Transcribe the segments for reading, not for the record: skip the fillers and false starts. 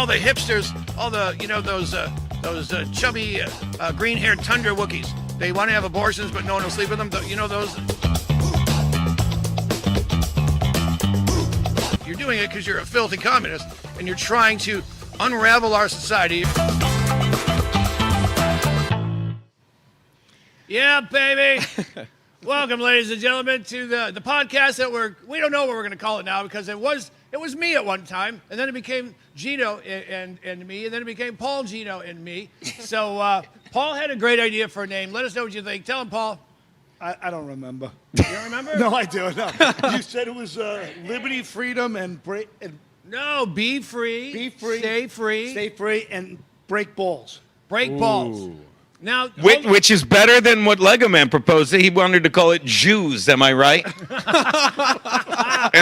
all the hipsters, all the those chubby green-haired tundra Wookiees. They want to have abortions, but no one will sleep with them. You know those. You're doing it because you're a filthy communist, and you're trying to unravel our society. Yeah, baby. Welcome, ladies and gentlemen, to the podcast that we don't know what we're going to call it now, because it was me at one time, and then it became Gino and me, and then it became Paul, Gino, and me. So Paul had a great idea for a name. Let us know what you think. Tell him, Paul. I don't remember. You don't remember? No, I do. No. You said it was liberty, freedom, and break. No, be free. Be free. Stay free. Stay free and break balls. Break balls. Now, which is better than what Lego Man proposed. He wanted to call it Jews. Am I right? And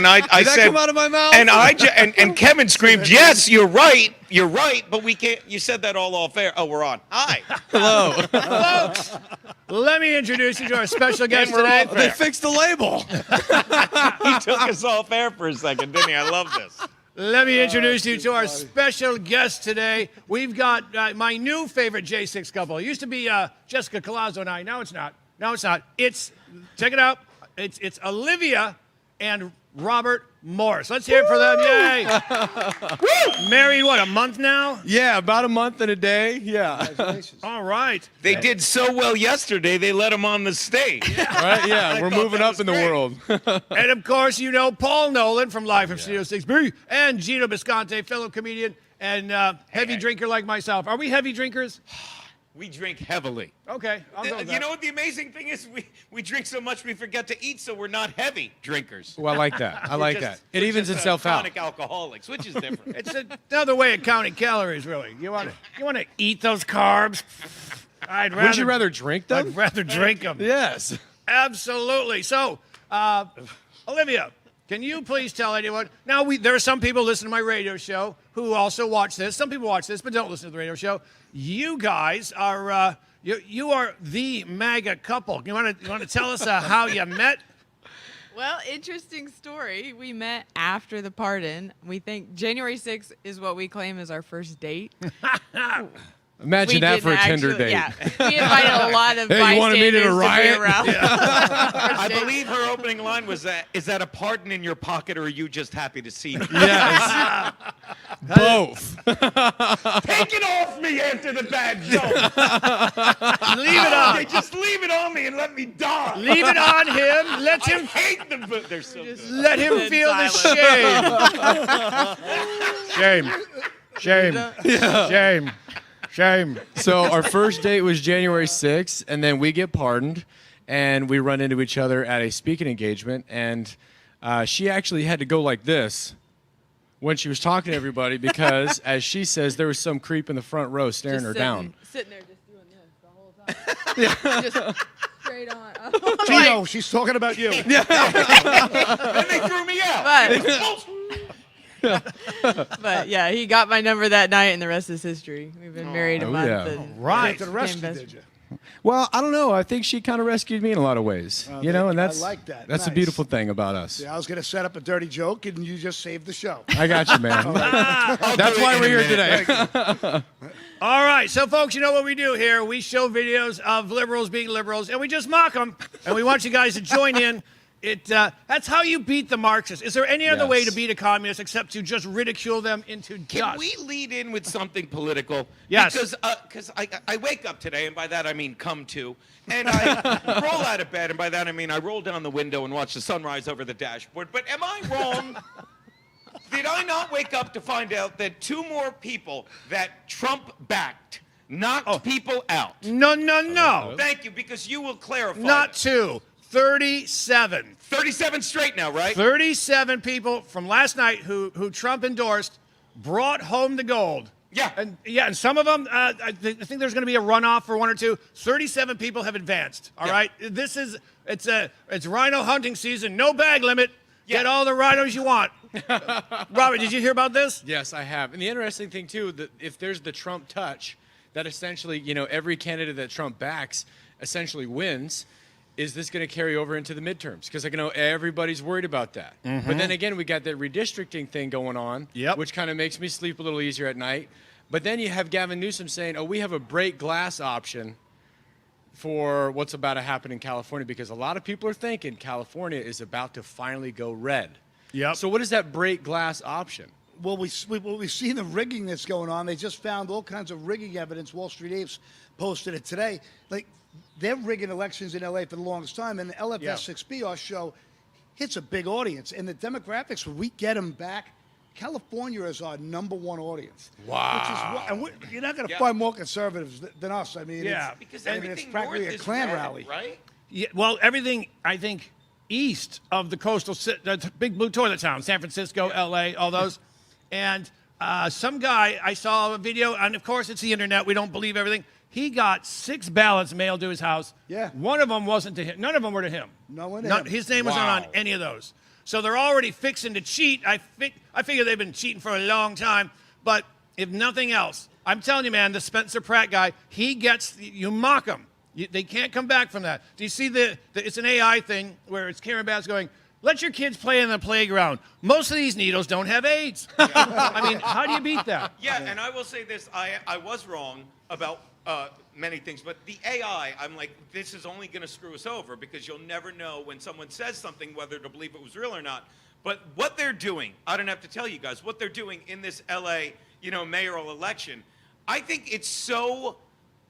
I Did that said, come out of my mouth? And Kevin screamed, "Yes, you're right. You're right." But we can't. You said that all off air. Oh, we're on. Hi. Hello. folks, let me introduce you to our special guest today. They fixed the label. He took us off air for a second, didn't he? I love this. Let me introduce you to our special guest today. We've got my new favorite J6 couple. It used to be Jessica Colazzo and I. Now it's not. It's, check it out. It's Olivia and Robert Morris. Let's hear it for them. Yay. Woo! Married, what, a month now? Yeah, about a month and a day. Yeah. Congratulations. All right. They did so well yesterday, they let him on the stage. Right? Yeah, we're moving up in the world. And, of course, you know Paul Nolan from Live from Studio 6B and Gino Bisconte, fellow comedian and heavy drinker like myself. Are we heavy drinkers? We drink heavily. Okay, I'll go with that. You know what the amazing thing is? We drink so much we forget to eat, so we're not heavy drinkers. Well, I like that. I like that. It evens itself out. Chronic alcoholics, which is different. It's another way of counting calories, really. You want to eat those carbs? Would you rather drink them? I'd rather drink them. Yes. Absolutely. So, Olivia, can you please tell anyone? Now, there are some people listening to my radio show who also watch this. Some people watch this, but don't listen to the radio show. You guys are you are the MAGA couple. You want to tell us how you met? Well, interesting story. We met after the pardon. We think January 6th is what we claim as our first date. Imagine that for a Tinder date. Yeah, we invited a lot of Hey, you want to meet at a bystanders riot? to be around. I believe her opening line was is that a pardon in your pocket, or are you just happy to see me? Yes. Both. Take it off me after the bad joke. Leave it on. Just leave it on me and let me die. Leave it on him. Let I him. hate them, but they're so good. Let him Dead feel the shame. Shame. Shame. So our first date was January 6th, and then we get pardoned, and we run into each other at a speaking engagement, and she actually had to go like this when she was talking to everybody because, as she says, there was some creep in the front row staring her down. Sitting there just doing this the whole time. Just straight on. Gino, she's talking about you. And they threw me out. But yeah, he got my number that night, and the rest is history. We've been married a month. yeah. And Right. To the became rescue, best did you? Well, I don't know. I think she kind of rescued me in a lot of ways, and I that's like that. That's a Nice. beautiful thing about us. Yeah, I was going to set up a dirty joke, and you just saved the show. I got you, man. That's why we're here today. All right, so folks, you know what we do here? We show videos of liberals being liberals, and we just mock them, and we want you guys to join in. That's how you beat the Marxists. Is there any other way to beat a communist except to just ridicule them into dust? Can we lead in with something political? Yes. Because I wake up today, and by that I mean come to, and I roll out of bed, and by that I mean I roll down the window and watch the sunrise over the dashboard. But am I wrong? Did I not wake up to find out that 2 more people that Trump backed knocked people out? No. Thank you, because you will clarify. Not that. 2. 37. 37 straight now, right? 37 people from last night who Trump endorsed brought home the gold. Yeah. And some of them, I think there's going to be a runoff for 1 or 2. 37 people have advanced. All right. It's rhino hunting season. No bag limit. Yeah. Get all the rhinos you want. Robert, did you hear about this? Yes, I have. And the interesting thing, too, that if there's the Trump touch, that essentially, every candidate that Trump backs essentially wins, is this going to carry over into the midterms? Because I know everybody's worried about that. But then again, we got the redistricting thing going on, which kind of makes me sleep a little easier at night. But then you have Gavin Newsom saying, oh, we have a break glass option for what's about to happen in California, because a lot of people are thinking California is about to finally go red. Yep. So what is that break glass option? Well, we've seen the rigging that's going on. They just found all kinds of rigging evidence. Wall Street Apes posted it today. Like, they're rigging elections in L.A. for the longest time, and the LFS6B, our show, hits a big audience. And the demographics, when we get them back, California is our #1 audience. Wow. You're not going to find more conservatives than us. I mean, because it's everything practically north a is Klan red, rally. right? Yeah, well, everything, I think, east of the coastal, the big blue toilet towns, San Francisco, L.A., all those. And some guy, I saw a video, and of course it's the internet, we don't believe everything. He got 6 ballots mailed to his house. Yeah. One of them wasn't to him. None of them were to him. No one to him. His name wasn't on any of those. So they're already fixing to cheat. I figure they've been cheating for a long time. But if nothing else, I'm telling you, man, the Spencer Pratt guy, you mock him. They can't come back from that. Do you see it's an AI thing where it's Karen Bass going, let your kids play in the playground. Most of these needles don't have AIDS. I mean, how do you beat that? Yeah, and I will say this. I was wrong about many things, but the AI, I'm like, this is only going to screw us over, because you'll never know when someone says something whether to believe it was real or not. But what they're doing, I don't have to tell you guys, what they're doing in this LA, mayoral election, I think it's so...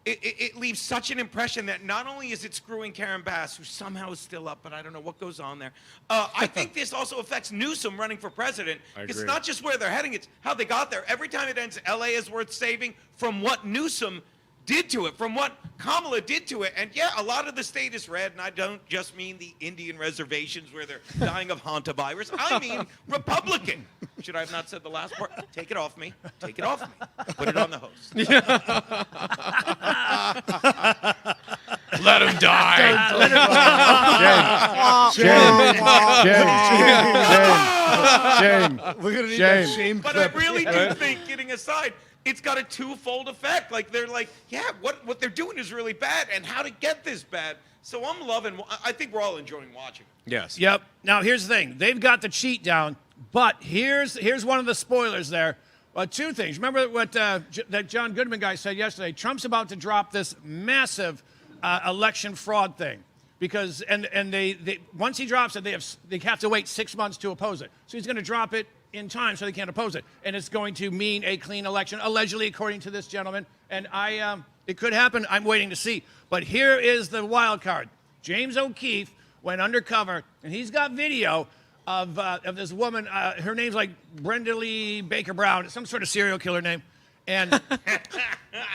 It leaves such an impression that not only is it screwing Karen Bass, who somehow is still up, but I don't know what goes on there. I think this also affects Newsom running for president. It's not just where they're heading, it's how they got there. Every time it ends, LA is worth saving from what Newsom did to it, from what Kamala did to it. And yeah, a lot of the state is red, and I don't just mean the Indian reservations where they're dying of hantavirus. I mean Republican. Should I have not said the last part? Take it off me. Take it off me. Put it on the host. Let him die. Shame. We're going to need that shame But I clip. really do think, kidding aside, it's got a twofold effect. Like, they're like, yeah, what they're doing is really bad, and how to get this bad. So I'm loving, I think we're all enjoying watching. Yes. Yep. Now, here's the thing. They've got the cheat down, but here's one of the spoilers there. Two things. Remember what that John Goodman guy said yesterday? Trump's about to drop this massive election fraud thing, because they once he drops it, they have to wait 6 months to oppose it. So he's going to drop it in time so they can't oppose it, and it's going to mean a clean election, allegedly, according to this gentleman. And it could happen. I'm waiting to see. But here is the wild card. James O'Keefe went undercover, and he's got video of this woman. Her name's like Brenda Lee Baker Brown, some sort of serial killer name, and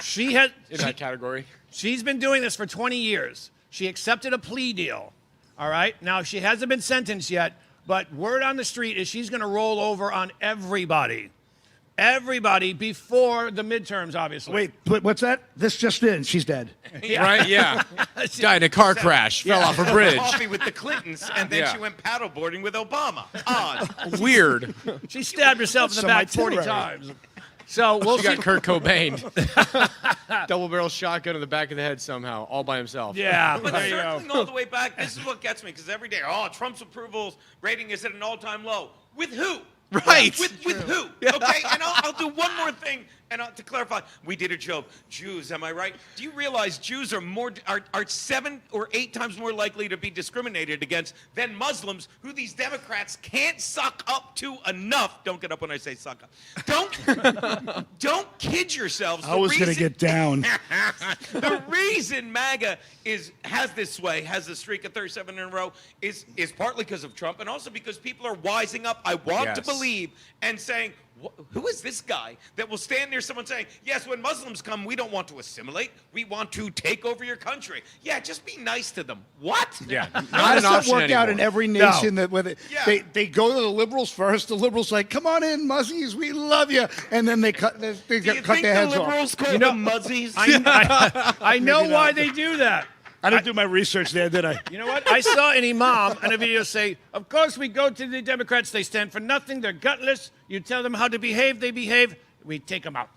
she has In that category. She's been doing this for 20 years. She accepted a plea deal. All right. Now she hasn't been sentenced yet, but word on the street is she's going to roll over on everybody. Everybody before the midterms, obviously. Wait, what's that? This just in. She's dead. Right? Yeah. Died in a car crash. Fell off a bridge. Coffee with the Clintons, and then she went paddleboarding with Obama. Odd. Weird. She stabbed herself in the Some back 40 itinerary. times. So we'll She see. got Kurt Cobain. Double barrel shotgun in the back of the head somehow, all by himself. Yeah, But there you circling go. all the way back, this is what gets me, because every day, Trump's approval rating is at an all-time low. With who? Right. With who? Okay, and I'll do one more thing, and to clarify, we did a joke. Jews, am I right? Do you realize Jews are 7 or 8 times more likely to be discriminated against than Muslims, who these Democrats can't suck up to enough? Don't get up when I say suck up. Don't kid yourselves. I was going to get down. The reason MAGA has this sway, has this streak of 37 in a row, is partly because of Trump, and also because people are wising up. I want to believe and saying, who is this guy that will stand near someone saying, yes, when Muslims come, we don't want to assimilate. We want to take over your country. Yeah, just be nice to them. What? Yeah. How Not does an that option work out in anymore. every nation that where Yeah. they go to the liberals first? The liberals like, come on in, Muzzies, we love you, and then they cut Do you cut think their the heads off. liberals call them muzzies? I know why they do that. I didn't do my research there, did I? You know what? I saw an imam in a video say, of course we go to the Democrats. They stand for nothing. They're gutless. You tell them how to behave, they behave. we take them out.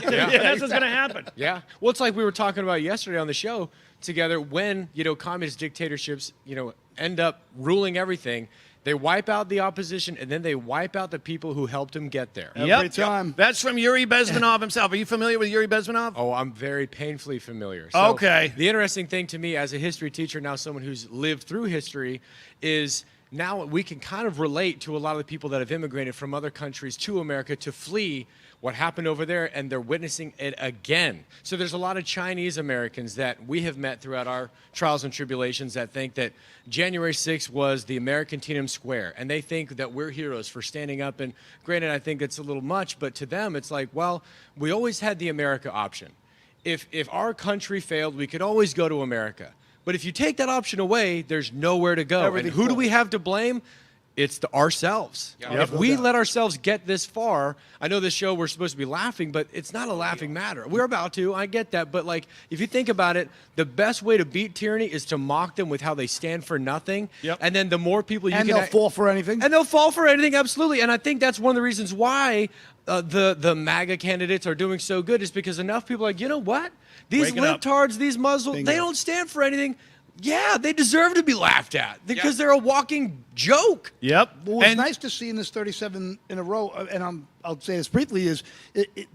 Yeah. That's what's going to happen. Yeah. Well, it's like we were talking about yesterday on the show together when, communist dictatorships, end up ruling everything. They wipe out the opposition, and then they wipe out the people who helped him get there. Every time. That's from Yuri Bezmenov himself. Are you familiar with Yuri Bezmenov? Oh, I'm very painfully familiar. So Okay. The interesting thing to me as a history teacher, now someone who's lived through history, is now we can kind of relate to a lot of the people that have immigrated from other countries to America to flee what happened over there, and they're witnessing it again. So there's a lot of Chinese Americans that we have met throughout our trials and tribulations that think that January 6th was the American Tiananmen Square, and they think that we're heroes for standing up. And granted, I think it's a little much, but to them, it's like, well, we always had the America option. If our country failed, we could always go to America. But if you take that option away, there's nowhere to go. Everything And who do falls. we have to blame? It's ourselves. Yeah. If we let ourselves get this far, I know this show we're supposed to be laughing, but it's not a laughing matter. We're about to, I get that, but like if you think about it, the best way to beat tyranny is to mock them with how they stand for nothing. Yep. And then the more people you And can they'll fall for anything. and they'll fall for anything, absolutely. And I think that's one of the reasons why the MAGA candidates are doing so good is because enough people are like, you know what? These Waking up. libtards, these Muslims, Bingo. they don't stand for anything. Yeah, they deserve to be laughed at because Yeah. they're a walking joke. Yep. What was And- nice to see in this 37 in a row, and I'll say this briefly, is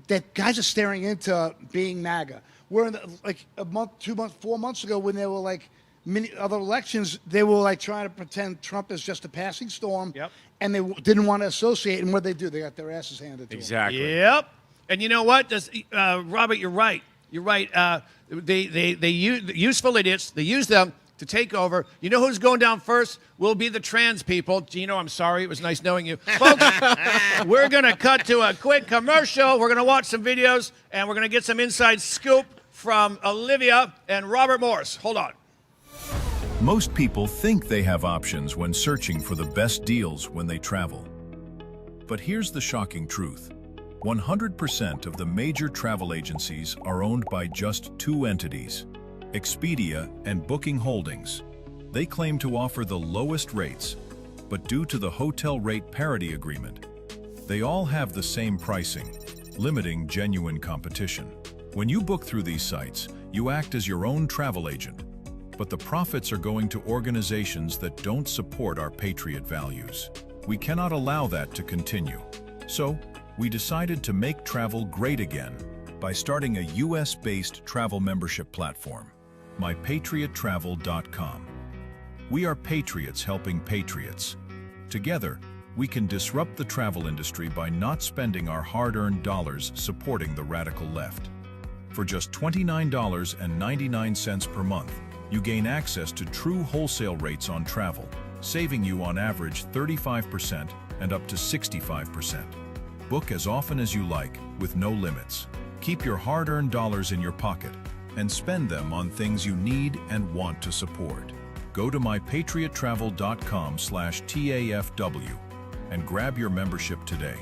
that guys are staring into being MAGA. We're in like a month, 2 months, 4 months ago when there were like many other elections, they were like trying to pretend Trump is just a passing storm. Yep. And they didn't want to associate. And what they do, they got their asses handed to them. Exactly. Yep. And you know what? Robert, you're right. You're right. They use useful idiots. They use them to take over. You know who's going down first? Will be the trans people. Gino, I'm sorry. It was nice knowing you. Folks, we're going to cut to a quick commercial. We're going to watch some videos, and we're going to get some inside scoop from Olivia and Robert Morris. Hold on. Most people think they have options when searching for the best deals when they travel. But here's the shocking truth. 100% of the major travel agencies are owned by just two entities, Expedia and Booking Holdings. They claim to offer the lowest rates, but due to the hotel rate parity agreement, they all have the same pricing, limiting genuine competition. When you book through these sites, you act as your own travel agent, but the profits are going to organizations that don't support our patriot values. We cannot allow that to continue. So, we decided to make travel great again by starting a US-based travel membership platform, mypatriottravel.com. We are patriots helping patriots. Together, we can disrupt the travel industry by not spending our hard-earned dollars supporting the radical left. For just $29.99 per month, you gain access to true wholesale rates on travel, saving you on average 35% and up to 65%. Book as often as you like, with no limits. Keep your hard-earned dollars in your pocket and spend them on things you need and want to support. Go to mypatriottravel.com/TAFW and grab your membership today.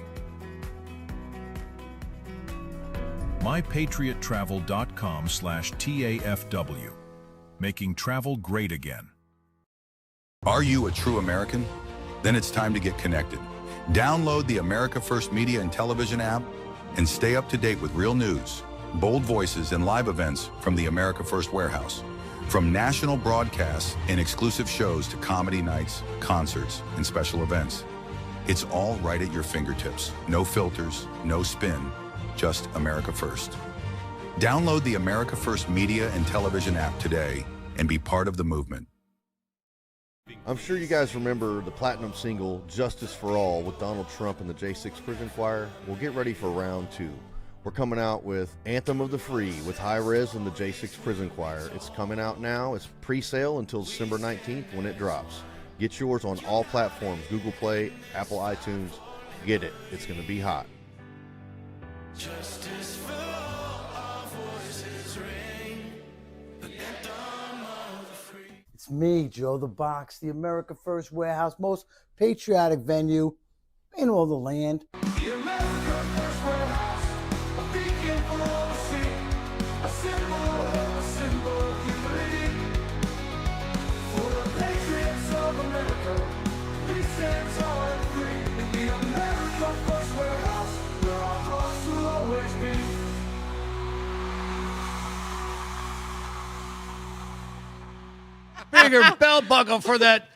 mypatriottravel.com/TAFW. Making travel great again. Are you a true American? Then it's time to get connected. Download the America First Media and Television app and stay up to date with real news, bold voices, and live events from the America First Warehouse. From national broadcasts and exclusive shows to comedy nights, concerts, and special events. It's all right at your fingertips. No filters, no spin, just America First. Download the America First Media and Television app today and be part of the movement. I'm sure you guys remember the platinum single Justice for All with Donald Trump and the J6 Prison Choir. Well, get ready for round two. We're coming out with Anthem of the Free with High Res and the J6 Prison Choir. It's coming out now. It's pre-sale until December 19th when it drops. Get yours on all platforms, Google Play, Apple iTunes. Get it. It's going to be hot. Justice for all, our voices ring. The anthem of the free. It's me, Joe the Box, the America First Warehouse, most patriotic venue in all the land. The America First Warehouse, a beacon for all to see. A symbol of humility. For the patriots of America, we stand tall and free. In the America First Warehouse, where our hearts will bigger belt buckle for that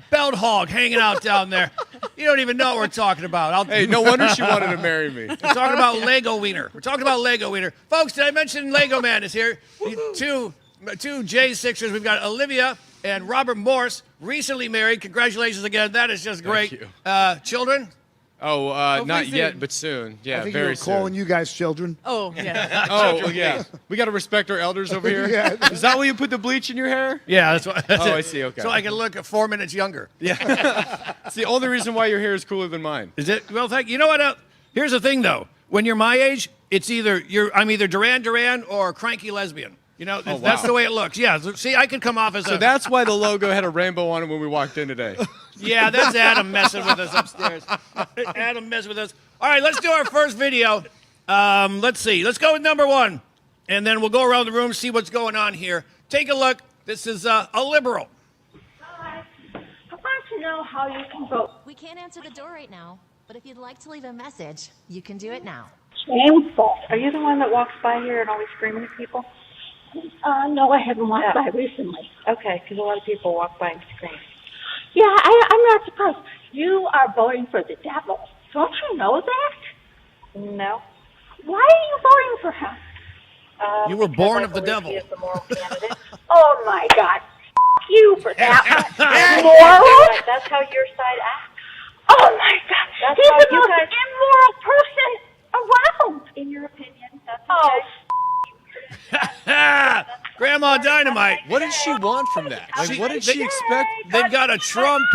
belt hog hanging out down there. You don't even know what we're talking about. Hey, no wonder she wanted to marry me. We're talking about Lego Wiener. We're talking about Lego Wiener. Folks, did I mention Lego Man is here? Two J6ers. We've got Olivia and Robert Morse, recently married. Congratulations again. That is just great. Thank you. Children? Oh, not soon. yet, but soon. Yeah, I think very you were calling soon. you guys children. Oh, yeah. Oh, yeah. We got to respect our elders over here. Yeah. Is that why you put the bleach in your hair? Yeah, that's what. Oh, I see, okay. So I can look 4 minutes younger. It's the only reason why your hair is cooler than mine. Is it? Well, you know what? Here's the thing, though. When you're my age, it's I'm either Duran Duran or cranky lesbian. You know, that's the way it looks. Yeah. See, I could come off as So that's why the logo had a rainbow on it when we walked in today. Yeah, that's Adam messing with us upstairs. Adam messing with us. All right, let's do our first video. Let's see. Let's go with number 1, and then we'll go around the room, see what's going on here. Take a look. This is a liberal. Hi. I want to know how you can vote. We can't answer the door right now, but if you'd like to leave a message, you can do it now. Shameful. Are you the one that walks by here and always screaming at people? No, I haven't walked by recently. Okay, because a lot of people walk by and scream. Yeah, I'm not surprised. You are voting for the devil. Don't you know that? No. Why are you voting for him? You were born I of the believe devil. He is the moral candidate. Oh, my God. F you for that. Right, Moral? that's how your side acts. Oh, my God. That's He's how the you most guys- immoral person around. In your opinion, that's Oh, okay. Grandma Dynamite. What did she want from that? Like, what did she expect? They've got a Trump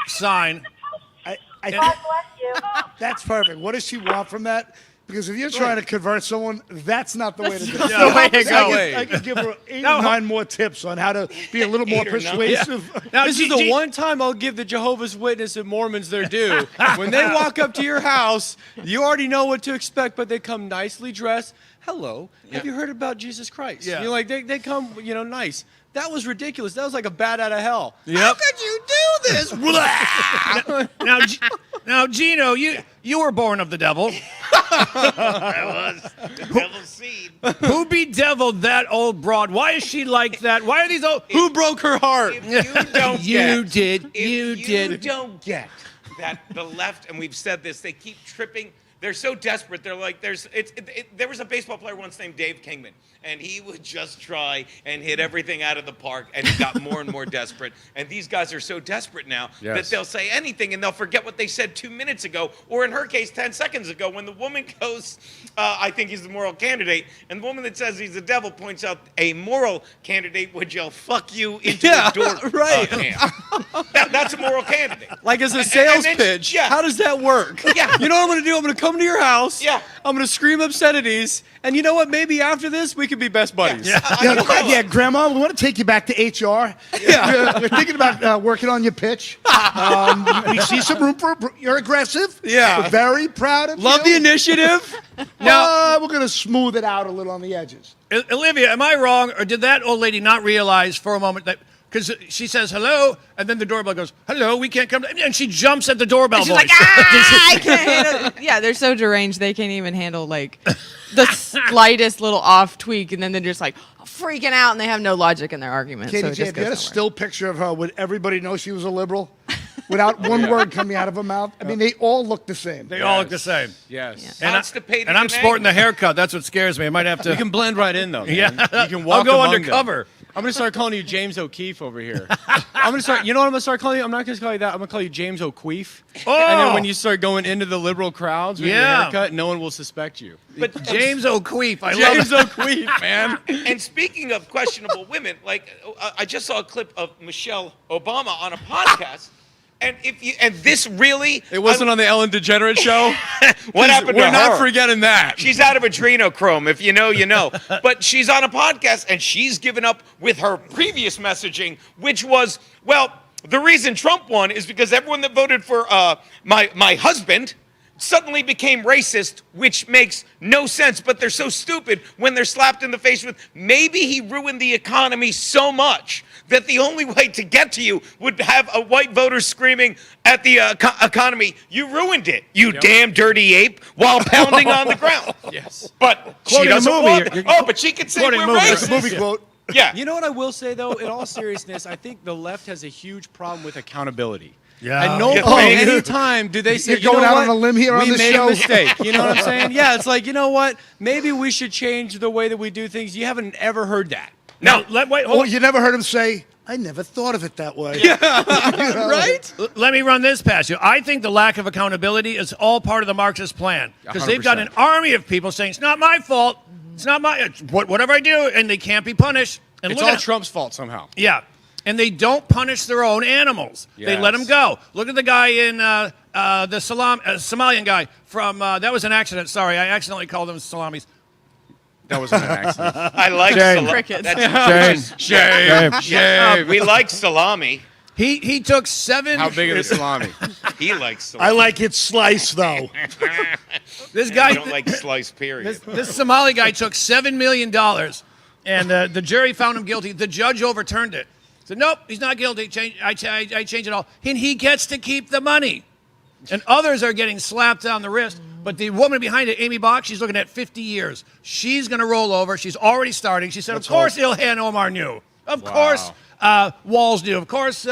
sign. I God think bless you. that's perfect. What does she want from that? Because if you're trying to convert someone, that's not the way to do it. That's the way to go. I could give her 8 or 9 more tips on how to be a little more persuasive. Now, This is the one time I'll give the Jehovah's Witness and Mormons their due. When they walk up to your house, you already know what to expect, but they come nicely dressed. Hello, have you heard about Jesus Christ? Yeah. You're like, they come, nice. That was ridiculous. That was like a bat out of hell. Yep. How could you do this? Now, Gino, you were born of the devil. That was the devil's seed. Who bedeviled that old broad? Why is she like that? Why are these old? Who broke her heart? If you don't You get, did. if You did. don't get that the left, and we've said this, they keep tripping. They're so desperate. They're like, there was a baseball player once named Dave Kingman, and he would just try and hit everything out of the park, and he got more and more desperate. And these guys are so desperate now that they'll say anything, and they'll forget what they said 2 minutes ago, or in her case, 10 seconds ago, when the woman goes, I think he's the moral candidate, and the woman that says he's the devil points out a moral candidate would yell, fuck you into a door right. can. That's a moral candidate. Like as a sales then- pitch. yeah. How does that work? Yeah. You know what I'm going to do? I'm going to come to your house. Yeah. I'm going to scream obscenities. And you know what? Maybe after this, we could be best buddies. Yeah, Grandma, we want to take you back to HR. Yeah. We're thinking about working on your pitch. We see some room for you're aggressive. Yeah. We're very proud of Love you. the initiative. Now we're going to smooth it out a little on the edges. Olivia, am I wrong, or did that old lady not realize for a moment that? Because she says hello, and then the doorbell goes, hello, we can't come. And she jumps at the doorbell She's voice. like, I can't handle. Yeah, they're so deranged they can't even handle like the slightest little off tweak, and then they're just like freaking out, and they have no logic in their argument. Katie so it J, just if you had a goes nowhere. still picture of her, would everybody know she was a liberal? Without one word coming out of her mouth? I mean, they all look the same. They all look the same. Yes. Constipated And I'm and sporting the angry. haircut. That's what scares me. I might have to. You can blend right in, though. Man. Yeah. You can walk I'll go among undercover. them. I'm going to start calling you James O'Keefe over here. I'm going to start, you know what I'm going to start calling you? I'm not going to call you that. I'm going to call you James O'Queef. Oh! And then when you start going into the liberal crowds with your Yeah. haircut, no one will suspect you. But James O'Queef. I love James it. O'Queef, man. And speaking of questionable women, like I just saw a clip of Michelle Obama on a podcast, and this really It wasn't on the Ellen DeGeneres show. what happened to We're her? not forgetting that. She's out of adrenochrome. If you know, you know. But she's on a podcast, and she's given up with her previous messaging, which was, well, the reason Trump won is because everyone that voted for my husband suddenly became racist, which makes no sense, but they're so stupid when they're slapped in the face with, maybe he ruined the economy so much that the only way to get to you would have a white voter screaming at the economy, you ruined it, you damn dirty ape, while pounding on the ground. Yes. But she Quoting a doesn't movie. want, You're oh, but she could say quoting we're a movie. That's racist. a movie quote. Yeah. You know what I will say, though? In all seriousness, I think the left has a huge problem with accountability. Yeah. At no Yeah. point, Oh, any time, do they say, You're you know going out what? on a limb here we on the made show." a mistake. You know what I'm saying? Yeah, it's like, you know what? Maybe we should change the way that we do things. You haven't ever heard that. Now, wait, hold Or on. you never heard him say, "I never thought of it that way." Right? Let me run this past you. I think the lack of accountability is all part of the Marxist plan because they've got an 100%. army of people saying it's not my fault, it's not my whatever I do, and they can't be punished. And It's look all at- Trump's fault somehow. Yeah, and they don't punish their own animals. They let them Yes. go. Look at the guy in the Somalian guy from that was an accident. Sorry, I accidentally called them salamis. That wasn't an accident. I like salami. Crickets. Shame. We like salami. He took 7. How big is the salami? He likes salami. I like it sliced though. This guy I don't like sliced, period. This Somali guy took $7 million, and the jury found him guilty. The judge overturned it. Said, nope, he's not guilty. I changed it all. And he gets to keep the money. And others are getting slapped on the wrist. But the woman behind it, Amy Bach, she's looking at 50 years. She's going to roll over. She's already starting. She said, of course Ilhan Omar knew. Of course Walls knew. Of course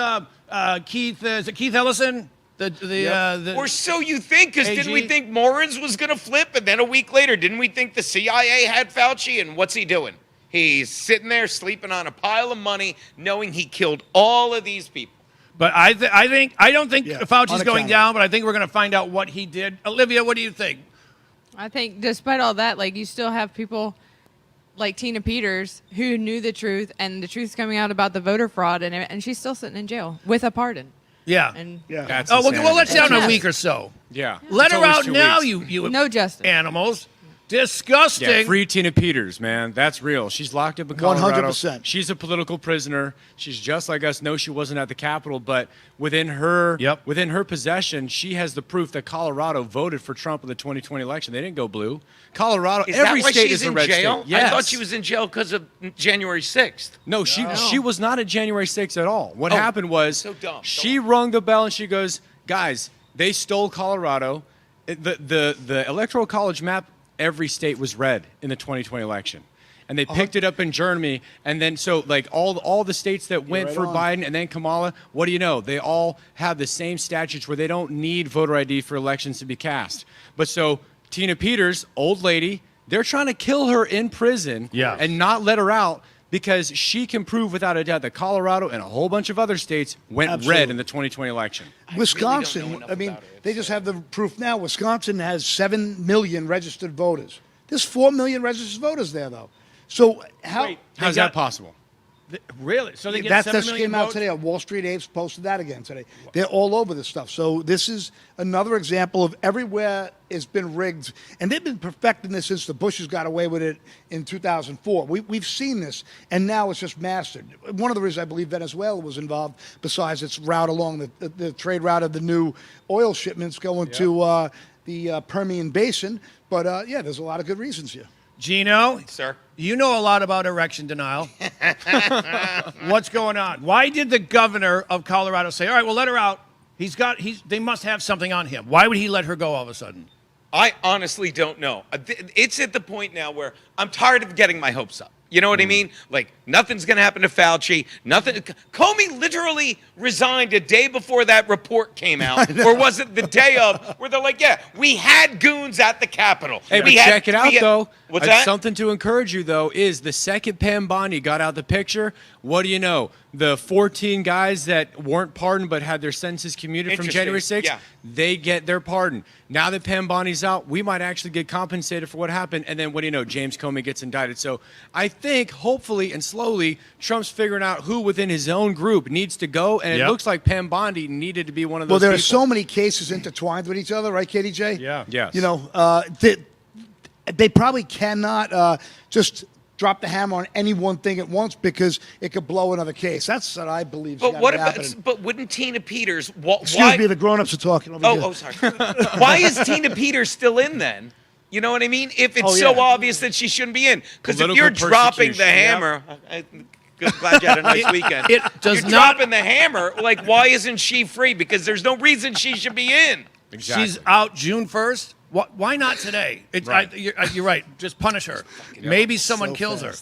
Keith, is it Keith Ellison? Or so you think, because didn't we AG? think Morins was going to flip? And then a week later, didn't we think the CIA had Fauci? And what's he doing? He's sitting there sleeping on a pile of money, knowing he killed all of these people. But I don't think Fauci's going unaccountable. down, but I think we're going to find out what he did. Olivia, what do you think? I think despite all that, like, you still have people like Tina Peters who knew the truth, and the truth's coming out about the voter fraud, and she's still sitting in jail with a pardon. Yeah. And That's Oh, well, insanity. let's down a Yes. week or so. Yeah. Let It's her always out 2 now, weeks. you no justice. animals. Disgusting. Yeah, free Tina Peters, man. That's real. She's locked up in Colorado. 100%. She's a political prisoner. She's just like us. No, she wasn't at the Capitol, but within her possession, she has the proof that Colorado voted for Trump in the 2020 election. They didn't go blue. Colorado, Is every that why state she's is a in red jail? state. Yes. I thought she was in jail because of January 6th. No, she was not at January 6th at all. What Oh, happened was so dumb. she rung the bell and she goes, guys, they stole Colorado. The Electoral College map, every state was red in the 2020 election. And they picked it up in Germany. And then so like all the states that went right for on. Biden and then Kamala, what do you know? They all have the same statutes where they don't need voter ID for elections to be cast. But so Tina Peters, old lady, they're trying to kill her in prison Yeah. and not let her out because she can prove without a doubt that Colorado and a whole bunch of other states went Absolutely. red in the 2020 election. Wisconsin, enough I mean, about it. they just have the proof now. Wisconsin has 7 million registered voters. There's 4 million registered voters there, though. So how? How's that possible? Really? So they get That 7 just million came out votes? today. Wall Street Apes posted that again today. They're all over this stuff. So this is another example of everywhere it's been rigged, and they've been perfecting this since the Bushes got away with it in 2004. We've seen this, and now it's just mastered. One of the reasons I believe Venezuela was involved, besides its route along the trade route of the new oil shipments going to the Permian Basin. But yeah, there's a lot of good reasons here. Gino, Sir? you know a lot about erection denial. What's going on? Why did the governor of Colorado say, all right, we'll let her out? They must have something on him. Why would he let her go all of a sudden? I honestly don't know. It's at the point now where I'm tired of getting my hopes up. You know what I mean? Like, nothing's going to happen to Fauci. Nothing. Comey literally resigned a day before that report came out. Or was it the day of, where they're like, yeah, we had goons at the Capitol. Hey, but we had, check it out, though. What's that? Something to encourage you, though, is the second Pam Bondi got out the picture. What do you know? The 14 guys that weren't pardoned but had their sentences commuted from Interesting. January 6th, Yeah. they get their pardon. Now that Pam Bondi's out, we might actually get compensated for what happened. And then, what do you know? James Comey gets indicted. So I think, hopefully and slowly, Trump's figuring out who within his own group needs to go. And it looks like Pam Bondi needed to be one of those Well, there are people. so many cases intertwined with each other, right, KDJ? Yeah. Yes. You know, they probably cannot just drop the hammer on any one thing at once because it could blow another case. That's what I believe. But what about? But wouldn't Tina Peters? Excuse me, the grown-ups are talking over here. Oh, sorry. Why is Tina Peters still in then? You know what I mean? If it's Oh, so yeah. obvious that she shouldn't be in, because if Political you're dropping the persecution, hammer, glad you had a nice weekend. It does you're not- dropping the hammer. Like, why isn't she free? Because there's no reason she should be in. Exactly. She's out June 1st. Why not today? Right. You're right. Just punish her. Maybe someone kills her.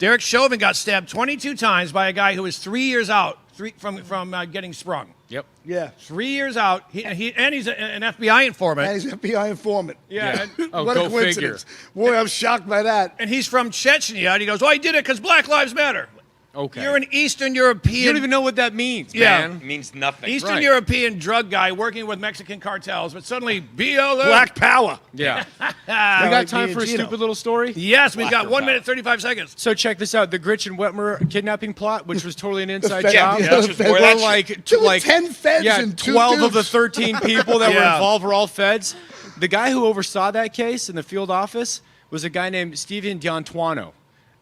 Derek Chauvin got stabbed 22 times by a guy who was 3 years out from getting sprung. Yep. Yeah. 3 years out. And he's an FBI informant. And he's an FBI informant. Yeah. Oh, what go a coincidence. Boy, I'm shocked by that. And he's from Chechnya. And he goes, "Oh, I did it because Black Lives Matter." Okay. You're an Eastern European. You don't even know what that means, Yeah. man. It means nothing. Eastern Right. European drug guy working with Mexican cartels, but suddenly BLM. Black power. Yeah. We like got me time and for a Gino. stupid little story? Yes, we've got Blacker 1 power. minute, 35 seconds. So check this out. The Gretchen Whitmer kidnapping plot, which was totally an inside feds- job. yeah, Let's just more of Where that shit. There were 10 feds yeah, and 2 12 of the dudes. 13 people that were Yeah. involved were all feds. The guy who oversaw that case in the field office was a guy named Steven D'Antuono.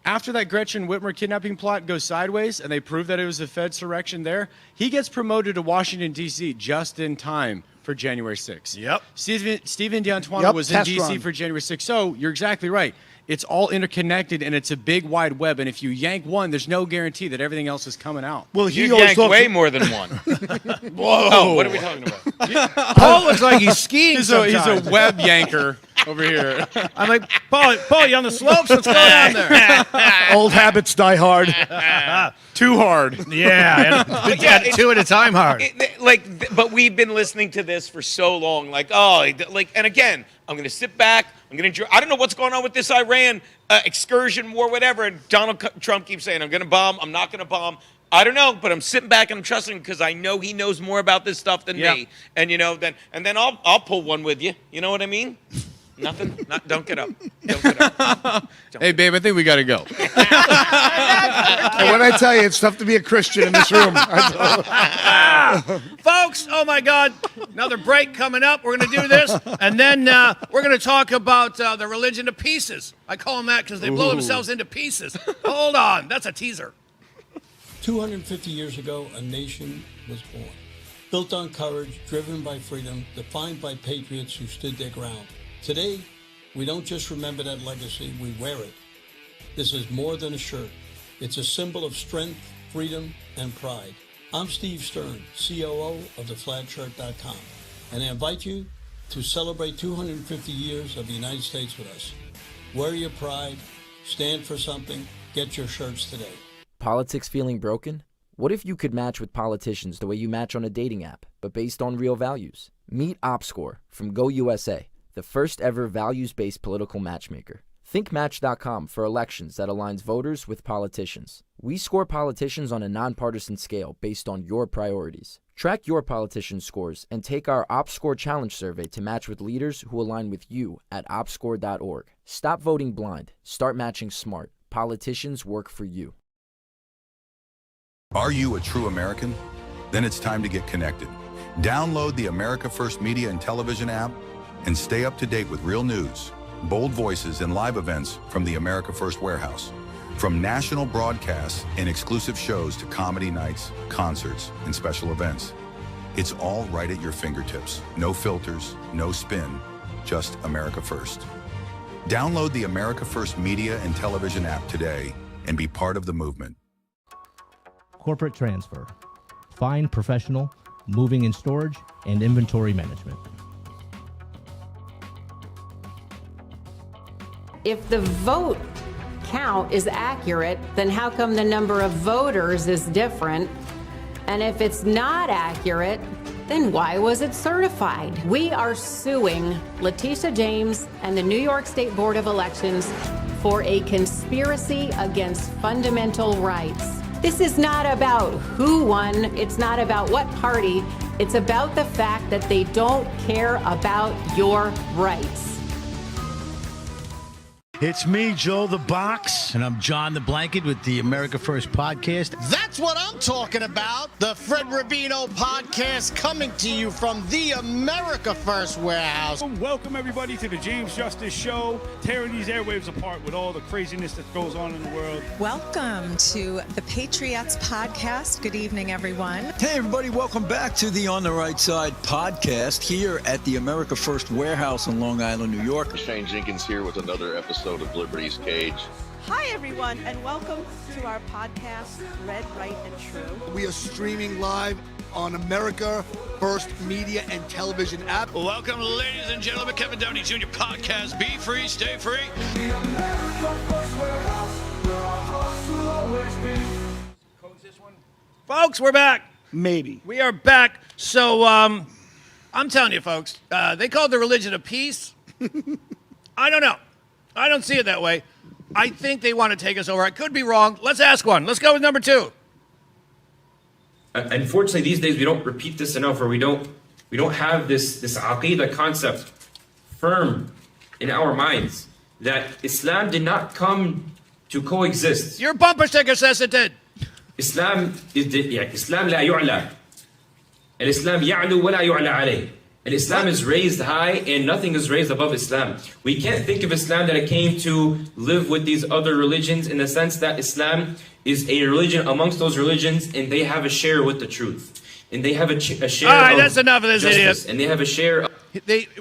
After that Gretchen Whitmer kidnapping plot goes sideways and they prove that it was a Fed surrection there, he gets promoted to Washington, D.C. just in time for January 6th. Yep. Steven D'Antuono Yep, was in test D.C. run. for January 6th. So you're exactly right. It's all interconnected and it's a big wide web. And if you yank one, there's no guarantee that everything else is coming out. Well, he You always yanked talks way more than one. Whoa. Oh, what are we talking about? Paul looks like he's skiing He's sometimes. a web yanker over here. I'm like, Paul, you on the slopes? What's going on there? Old habits die hard. Too hard. Yeah, But yeah, it's- 2 at a time hard. But we've been listening to this for so long. And again, I'm going to sit back. I'm going to enjoy. I don't know what's going on with this Iran excursion war, whatever. And Donald Trump keeps saying, I'm going to bomb. I'm not going to bomb. I don't know, but I'm sitting back and I'm trusting him because I know he knows more about this stuff than me. And then I'll pull one with you. You know what I mean? Nothing. Don't get up. Don't get up. Hey, babe, I think we got to go. And when I tell you, it's tough to be a Christian in this room. Folks, oh my God, another break coming up. We're going to do this, and then we're going to talk about the religion to pieces. I call them that because they blow themselves into pieces. Hold on, that's a teaser. 250 years ago, a nation was born, built on courage, driven by freedom, defined by patriots who stood their ground. Today, we don't just remember that legacy, we wear it. This is more than a shirt. It's a symbol of strength, freedom, and pride. I'm Steve Stern, COO of theflagshirt.com, and I invite you to celebrate 250 years of the United States with us. Wear your pride, stand for something, get your shirts today. Politics feeling broken? What if you could match with politicians the way you match on a dating app, but based on real values? Meet OpScore from GoUSA, the first ever values-based political matchmaker. Think Match.com for elections that aligns voters with politicians. We score politicians on a nonpartisan scale based on your priorities. Track your politician scores and take our OpScore Challenge survey to match with leaders who align with you at opscore.org. Stop voting blind. Start matching smart. Politicians work for you. Are you a true American? Then it's time to get connected. Download the America First Media and Television app and stay up to date with real news, bold voices, and live events from the America First Warehouse. From national broadcasts and exclusive shows to comedy nights, concerts, and special events. It's all right at your fingertips. No filters, no spin, just America First. Download the America First Media and Television app today and be part of the movement. Corporate transfer, fine professional, moving and storage, and inventory management. If the vote count is accurate, then how come the number of voters is different? And if it's not accurate, then why was it certified? We are suing Letitia James and the New York State Board of Elections for a conspiracy against fundamental rights. This is not about who won. It's not about what party. It's about the fact that they don't care about your rights. It's me, Joe the Box, and I'm John the Blanket with the America First Podcast. That's what I'm talking about. The Fred Rubino Podcast coming to you from the America First Warehouse. Welcome, everybody, to the James Justice Show, tearing these airwaves apart with all the craziness that goes on in the world. Welcome to the Patriots Podcast. Good evening, everyone. Hey, everybody. Welcome back to the On the Right Side podcast here at the America First Warehouse in Long Island, New York. Shane Jenkins here with another episode of Liberty's Cage. Hi, everyone, and welcome to our podcast, Red, Right, and True. We are streaming live on America First Media and Television app. Welcome, ladies and gentlemen, Kevin Downey Jr. Podcast. Be free, stay free. The America First Warehouse, where our hearts Folks, we're back. Maybe. We are back. So, I'm telling you, folks, they call it the religion of peace. I don't know. I don't see it that way. I think they want to take us over. I could be wrong. Let's ask one. Let's go with number 2. Unfortunately, these days we don't repeat this enough, or we don't have this aqidah concept firm in our minds that Islam did not come to coexist. Your bumper sticker says it did. Islam لا يعلى. Islam يعلو ولا يعلى عليه. And Islam is raised high and nothing is raised above Islam. We can't think of Islam that it came to live with these other religions in the sense that Islam is a religion amongst those religions and they have a share with the truth. And they have a share All right, of that's enough of this justice. idiot. And they have a share of...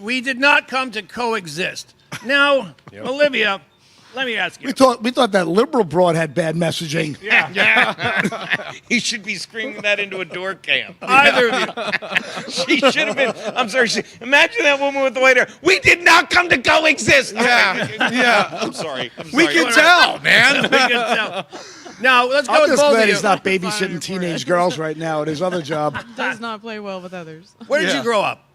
We did not come to coexist. Now, Olivia, let me ask you. We thought that liberal broad had bad messaging. Yeah. He should be screaming that into a door cam. Either of you. She should have been. I'm sorry. Imagine that woman with the white hair. We did not come to coexist. Yeah. I'm sorry. We can tell, man. We can tell. Now, let's go I'm with just both glad of you. he's not babysitting teenage girls right now at his other job. Does not play well with others. Where did you grow up?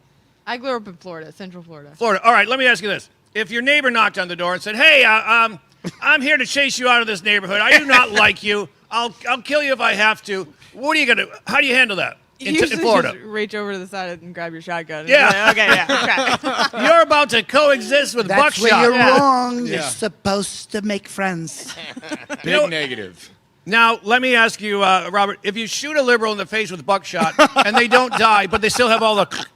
I grew up in Florida, Central Florida. Florida. All right, let me ask you this. If your neighbor knocked on the door and said, hey, I'm here to chase you out of this neighborhood. I do not like you. I'll kill you if I have to. What are you going to, how do you handle that in Florida? Just reach over to the side and grab your shotgun. And Yeah. be like, okay, yeah, okay. You're about to coexist with That's buckshot. where you're wrong. Yeah. You're supposed to make friends. Big negative. Now, let me ask you, Robert, if you shoot a liberal in the face with buckshot and they don't die, but they still have all the...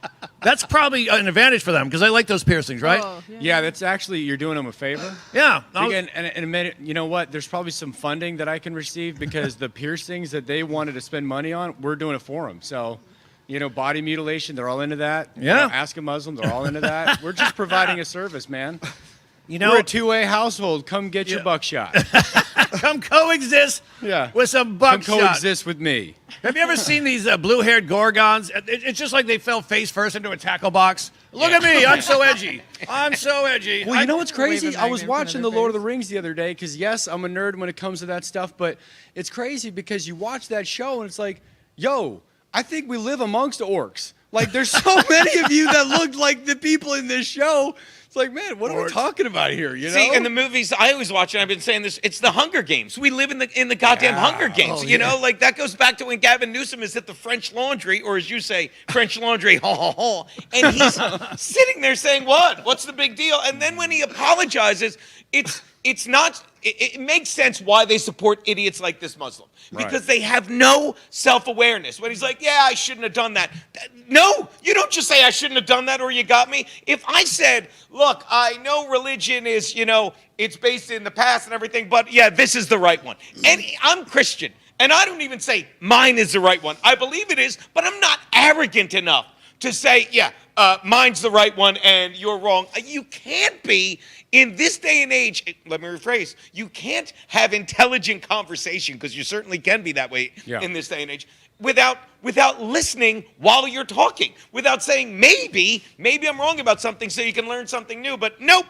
That's probably an advantage for them because they like those piercings, right? Oh, Yeah, that's actually, you're doing them a favor. Yeah. And in a minute, you know what? There's probably some funding that I can receive because the piercings that they wanted to spend money on, we're doing it for them. So, body mutilation, they're all into that. Yeah. Ask a Muslim, they're all into that. We're just providing a service, man. We're a two-way household. Come get your buckshot. Come coexist with some buckshot. Come coexist with me. Have you ever seen these blue-haired gorgons? It's just like they fell face first into a tackle box. Look at me. I'm so edgy. I'm so edgy. Well, you know what's crazy? I was watching The Lord of the Rings the other day because, yes, I'm a nerd when it comes to that stuff, but it's crazy because you watch that show and it's like, yo, I think we live amongst orcs. Like, there's so many of you that look like the people in this show. It's like, man, what are we talking about here? See, in the movies I always watch, and I've been saying this, it's the Hunger Games. We live in the goddamn Hunger Games. You know, like that goes back to when Gavin Newsom is at the French Laundry, or as you say, French Laundry, ha ha ha, and he's sitting there saying, "What? What's the big deal?" And then when he apologizes, it's not. It makes sense why they support idiots like this Muslim. Because they have no self-awareness. When he's like, yeah, I shouldn't have done that. No, you don't just say I shouldn't have done that or you got me. If I said, look, I know religion is, it's based in the past and everything, but yeah, this is the right one. And I'm Christian. And I don't even say mine is the right one. I believe it is, but I'm not arrogant enough to say, yeah, mine's the right one and you're wrong. You can't be. In this day and age, let me rephrase, you can't have intelligent conversation, because you certainly can be that way in this day and age, without listening while you're talking, without saying, maybe I'm wrong about something so you can learn something new. But nope.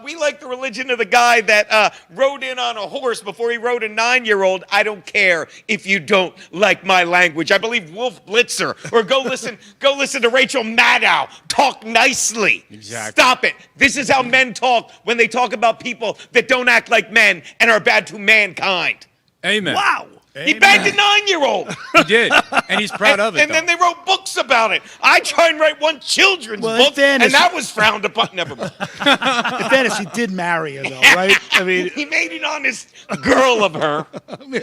We like the religion of the guy that rode in on a horse before he rode a 9-year-old. I don't care if you don't like my language. I believe Wolf Blitzer. Or go listen to Rachel Maddow talk nicely. Exactly. Stop it. This is how men talk when they talk about people that don't act like men and are bad to mankind. Amen. Wow. He banged a 9-year-old. He did, and he's proud of it. And then they wrote books about it. I try and write one children's book, and that was frowned upon. Never mind. In fairness, he did marry her, though, right? I mean, he made an honest girl of her.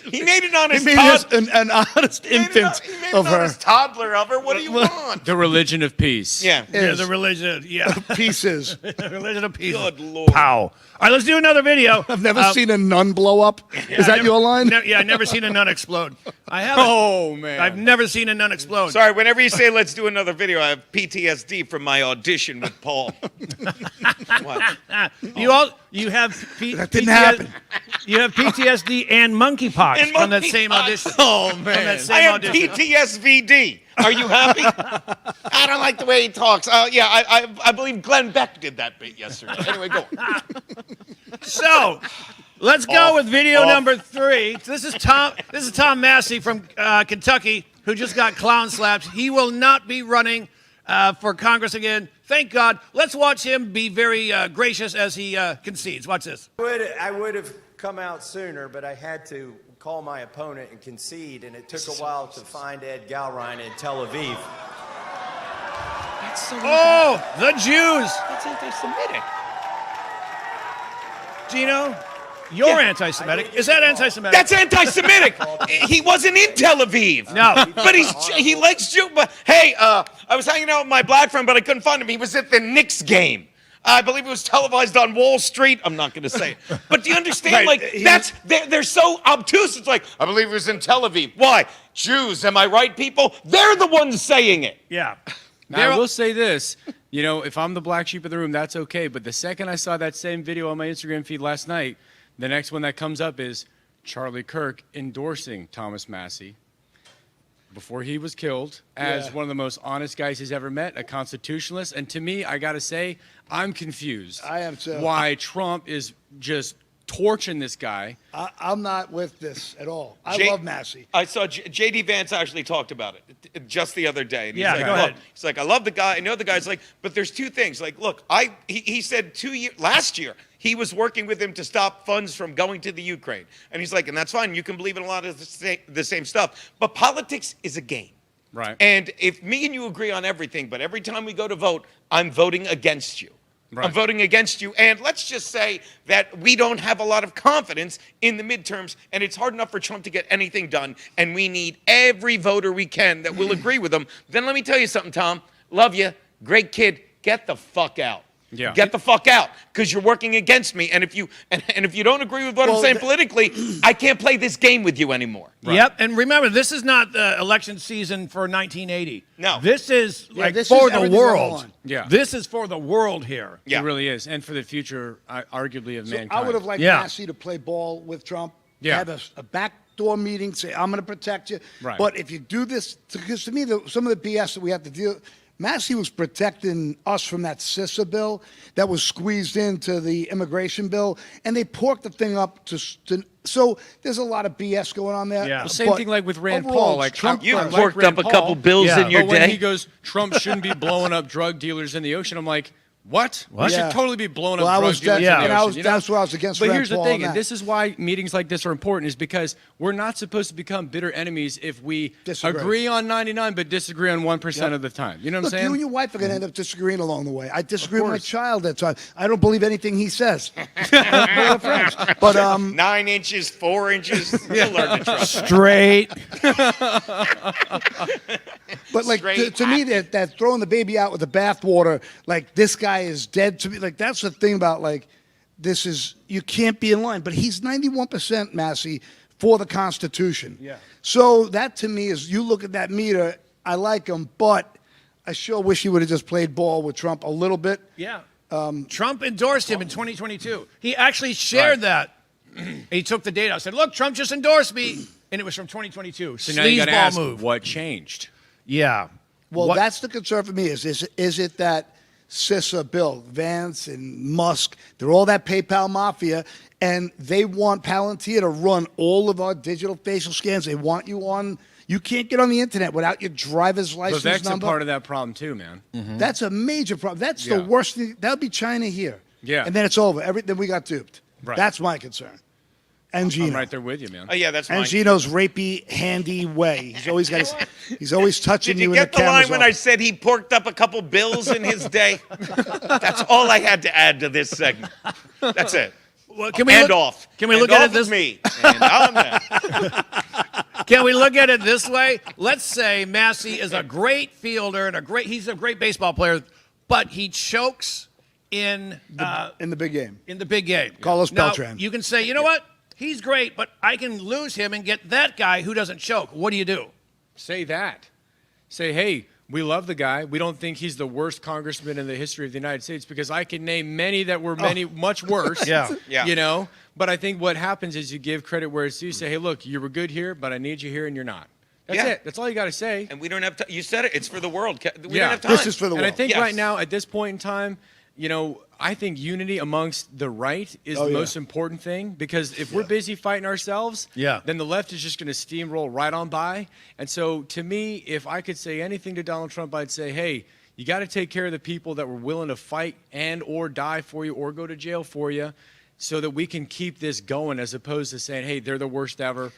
He made an honest an honest infant of her. Toddler of her. What do you want? The religion of peace. Yeah, the religion. Yeah, pieces. The religion of peace. Good Lord. Pow. All right, let's do another video. I've never seen a nun blow up. Is that your line? I've never seen a nun explode. I haven't. Oh, man. I've never seen a nun explode. Sorry, whenever you say let's do another video, I have PTSD from my audition with Paul. What? You have that didn't happen. You have PTSD and monkeypox from that same audition. Oh, man. From that same I have audition. PTSVD. Are you happy? I don't like the way he talks. Yeah, I believe Glenn Beck did that bit yesterday. Anyway, go on. So, Let's go with video number 3. This is Tom Massey from Kentucky, who just got clown slapped. He will not be running for Congress again. Thank God. Let's watch him be very gracious as he concedes. Watch this. I would have come out sooner, but I had to call my opponent and concede, and it took a while to find Ed Galrine in Tel Aviv. Oh, the Jews. That's anti-Semitic. Gino, you're anti-Semitic. Is that anti-Semitic? That's anti-Semitic. He wasn't in Tel Aviv. No. But he likes Jew. But hey, I was hanging out with my black friend, but I couldn't find him. He was at the Knicks game. I believe it was televised on Wall Street. I'm not going to say it. But do you understand? Right. They're so obtuse. It's like, I believe it was in Tel Aviv. Why? Jews, am I right, people? They're the ones saying it. Yeah. Now, I will say this. You know, if I'm the black sheep of the room, that's okay. But the second I saw that same video on my Instagram feed last night, the next one that comes up is Charlie Kirk endorsing Thomas Massey before he was killed as one of the most honest guys he's ever met, a constitutionalist. And to me, I got to say, I'm confused. I am too. Why Trump is just torching this guy. I'm not with this at all. I love Massey. I saw J.D. Vance actually talked about it just the other day. And he's Yeah, like, go ahead. look, he's like, I love the guy. I know the guy's like, but there's two things. Like, look, he said last year, he was working with him to stop funds from going to the Ukraine. And he's like, and that's fine. You can believe in a lot of the same stuff. But politics is a game. Right. And if me and you agree on everything, but every time we go to vote, I'm voting against you. Right. I'm voting against you. And let's just say that we don't have a lot of confidence in the midterms, and it's hard enough for Trump to get anything done, and we need every voter we can that will agree with him. Then let me tell you something, Tom. Love you. Great kid. Get the fuck out. Yeah. Get the fuck out, because you're working against me. And if you don't agree with what I'm saying politically, I can't play this game with you anymore. Right. Yep, and remember, this is not the election season for 1980. No. This is this for is the everything's world. on. Yeah. This is for the world here. Yeah. It really is. And for the future, arguably, of mankind. I would have liked Massey to play ball with Trump. Yeah. Have a backdoor meeting, say, I'm going to protect you. Right. But if you do this, because to me, some of the BS that we have to deal Massey was protecting us from that CISA bill that was squeezed into the immigration bill, and they porked the thing up so there's a lot of BS going on there. Yeah. Well, same thing like with Rand overall, Paul. Like Trump You first. worked up a couple bills in your but when day. he goes, Trump shouldn't be blowing up drug dealers in the ocean. I'm like, what? What? We Yeah. should totally be blowing Well, up I drug was dealers in the that- and ocean. that's why I was against But Rand here's the Paul thing, on and that. this is why meetings like this are important, is because we're not supposed to become bitter enemies if we Disagree. agree on 99 but disagree on 1% of the time. You know what Look, I'm saying? you and your wife are going to end up disagreeing along the way. I disagree with my child at times. I don't believe anything he says. We're friends. But 9 inches, 4 inches. You'll learn to trust. Straight. But like to me, that throwing the baby out with the bathwater, like this guy is dead to me. Like that's the thing about like this is you can't be in line. But he's 91% Massey for the Constitution. Yeah. So that to me is you look at that meter. I like him, but I sure wish he would have just played ball with Trump a little bit. Yeah. Trump endorsed him in 2022. He actually shared that. He took the data. Said, "Look, Trump just endorsed me," and it was from 2022. So now you got to ask, move. what changed? Yeah. Well, What- that's the concern for me. Is it that CISA bill, Vance and Musk, they're all that PayPal mafia, and they want Palantir to run all of our digital facial scans. They want you on. You can't get on the internet without your driver's license Vivek's number. a part of that problem too, man. That's a major problem. That's Yeah. the worst thing. That would be China here. Yeah. And then it's over. Then we got duped. Right. That's my concern. And Gino. I'm right there with you, man. Oh, yeah, that's And mine. Gino's rapey, handy way. He's always got he's always touching Did you you get in the line camera's when off. I said he porked up a couple bills in his day? That's all I had to add to this segment. That's it. Well, can we and look, off. Can we and look at off it this with me? And on that. Can we look at it this way? Let's say Massey is a great fielder and he's a great baseball player, but he chokes in the big game. In the big game. Carlos Now, Beltran. you can say, you know what? He's great, but I can lose him and get that guy who doesn't choke. What do you do? Say that. Say, hey, we love the guy. We don't think he's the worst congressman in the history of the United States, because I can name many that were much worse. Yeah. You know? But I think what happens is you give credit where it's due. You say, hey, look, you were good here, but I need you here, and you're not. That's Yeah. it. That's all you got to say. And we don't have time. You said it. It's for the world. We Yeah. don't have time. This is for the And I world. think Yes. right now, at this point in time, I think unity amongst the right is the most important thing, because if we're busy fighting ourselves, then the left is just going to steamroll right on by. And so to me, if I could say anything to Donald Trump, I'd say, hey, you got to take care of the people that were willing to fight and or die for you or go to jail for you, so that we can keep this going, as opposed to saying, hey, they're the worst ever,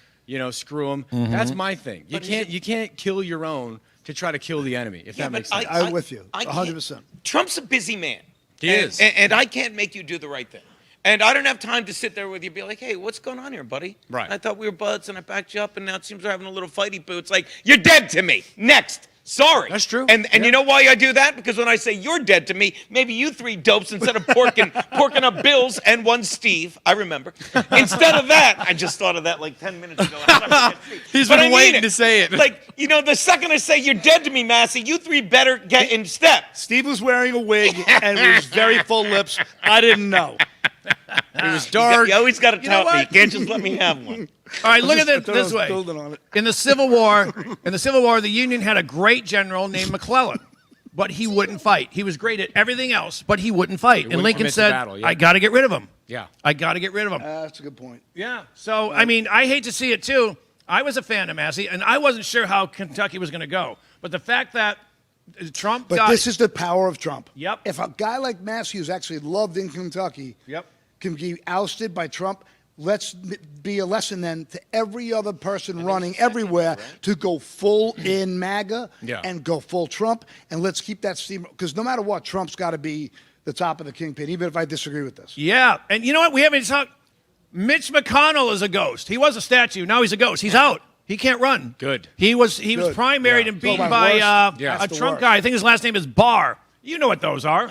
screw them. That's my thing. You can't kill your own to try to kill the enemy, if that makes sense. I'm with you, 100%. Trump's a busy man. He is. And I can't make you do the right thing. And I don't have time to sit there with you and be like, hey, what's going on here, buddy? Right. I thought we were buds, and I backed you up, and now it seems we're having a little fighty boo. It's like, you're dead to me. Next. Sorry. That's true. And you know why I do that? Because when I say you're dead to me, maybe you three dopes, instead of porking up Bills and one Steve, I remember. Instead of that, I just thought of that like 10 minutes ago. He's been waiting to say it. Like, the second I say you're dead to me, Massey, you three better get in step. Steve was wearing a wig and was very full lips. I didn't know. It was dark. You always got to tell me. You can't just let me have one. All right, look at it this way. In the Civil War, the Union had a great general named McClellan, but he wouldn't fight. He was great at everything else, but he wouldn't fight. And Lincoln said, I got to get rid of him. Yeah. I got to get rid of him. That's a good point. Yeah. So, I hate to see it, too. I was a fan of Massey, and I wasn't sure how Kentucky was going to go. But the fact that Trump But this is the power of Trump. Yep. If a guy like Massey, who's actually loved in Kentucky, can be ousted by Trump, let's be a lesson then to every other person running everywhere to go full in MAGA and go full Trump, and let's keep that steam, because no matter what, Trump's got to be the top of the kingpin, even if I disagree with this. Yeah, and you know what? We haven't talked. Mitch McConnell is a ghost. He was a statue. Now he's a ghost. He's out. He can't run. Good. He was primaried and beaten by a Trump guy. I think his last name is Barr. You know what those are.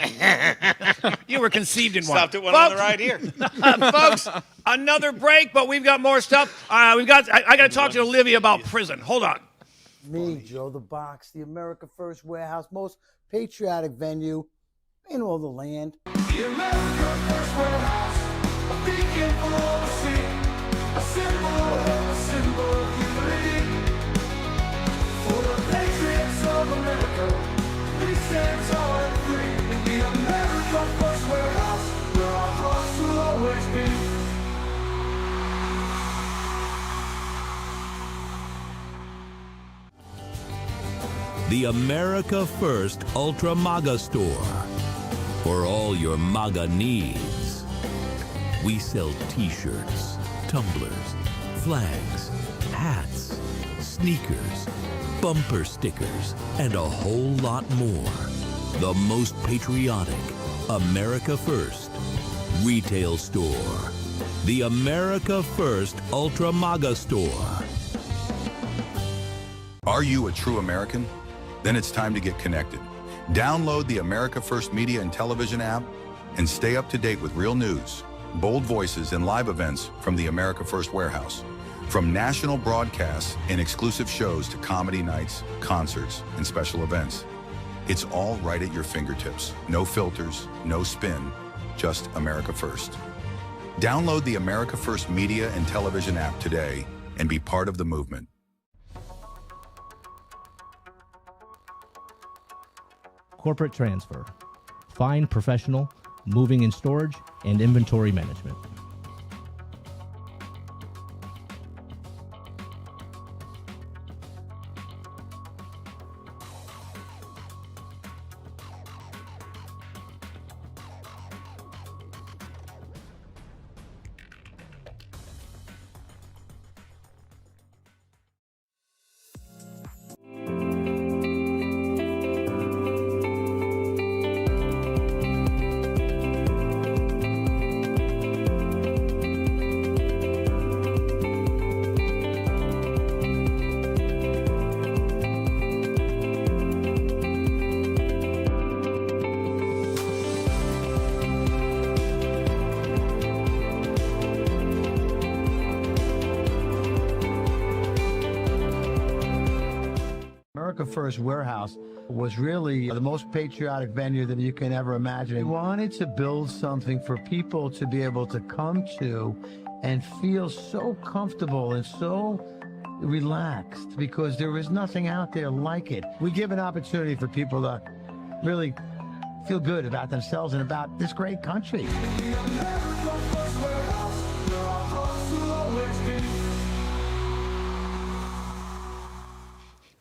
You were conceived in one. Stopped at one on the right here. Folks, another break, but we've got more stuff. I got to talk to Olivia about prison. Hold on. Me, Joe the Box, the America First Warehouse, most patriotic venue in all the land. The America First Warehouse, a beacon for all to see, a symbol of unity. For the patriots of America, we stand tall and free. In the America First Warehouse, where our hearts will always be. The America First Ultra MAGA Store. For all your MAGA needs. We sell t-shirts, tumblers, flags, hats, sneakers, bumper stickers, and a whole lot more. The most patriotic America First retail store. The America First Ultra MAGA Store. Are you a true American? Then it's time to get connected. Download the America First Media and Television app and stay up to date with real news, bold voices, and live events from the America First Warehouse. From national broadcasts and exclusive shows to comedy nights, concerts, and special events. It's all right at your fingertips. No filters, no spin, just America First. Download the America First Media and Television app today and be part of the movement. Corporate transfer. Fine professional, moving and storage, and inventory management. America First Warehouse was really the most patriotic venue that you can ever imagine. We wanted to build something for people to be able to come to and feel so comfortable and so relaxed, because there is nothing out there like it. We give an opportunity for people to really feel good about themselves and about this great country.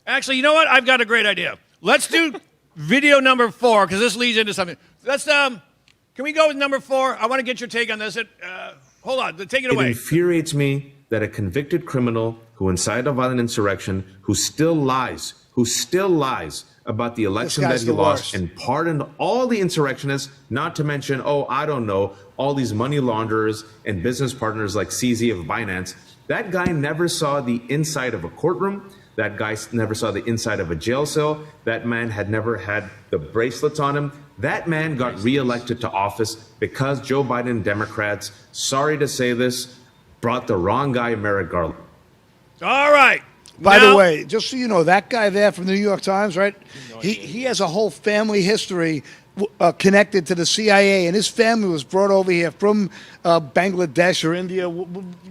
Actually, you know what? I've got a great idea. Let's do video number 4 because this leads into something. Let's can we go with number 4? I want to get your take on this. Hold on, take it away. It infuriates me that a convicted criminal who incited a violent insurrection, who still lies about the election that he lost and pardoned all the insurrectionists, not to mention, I don't know, all these money launderers and business partners like CZ of Binance. That guy never saw the inside of a courtroom. That guy never saw the inside of a jail cell. That man had never had the bracelets on him. That man got reelected to office because Joe Biden and Democrats, sorry to say this, brought the wrong guy, Merrick Garland. All right. By the way, just so you know, that guy there from the New York Times, right? He has a whole family history connected to the CIA, and his family was brought over here from Bangladesh or India.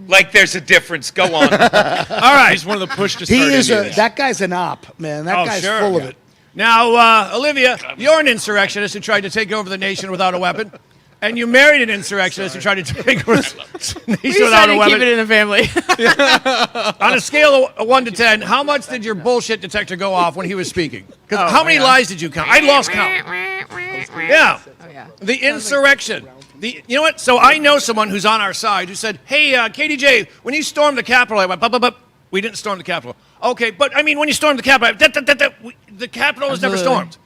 Like there's a difference. Go on. All right. He's one of the push to He start is Indians. that guy's an op, man. That guy's full of it. Now, Olivia, you're an insurrectionist who tried to take over the nation without a weapon. And you married an insurrectionist who tried to take over the nation without a weapon. Keep it in the family. On a scale of 1 to 10, how much did your bullshit detector go off when he was speaking? Because how many lies did you count? I lost count. Yeah. Oh, yeah. The insurrection. You know what? So I know someone who's on our side who said, hey, KDJ, when you stormed the Capitol, I went, bup. We didn't storm the Capitol. Okay, but I mean, when you stormed the Capitol, the Capitol was never stormed.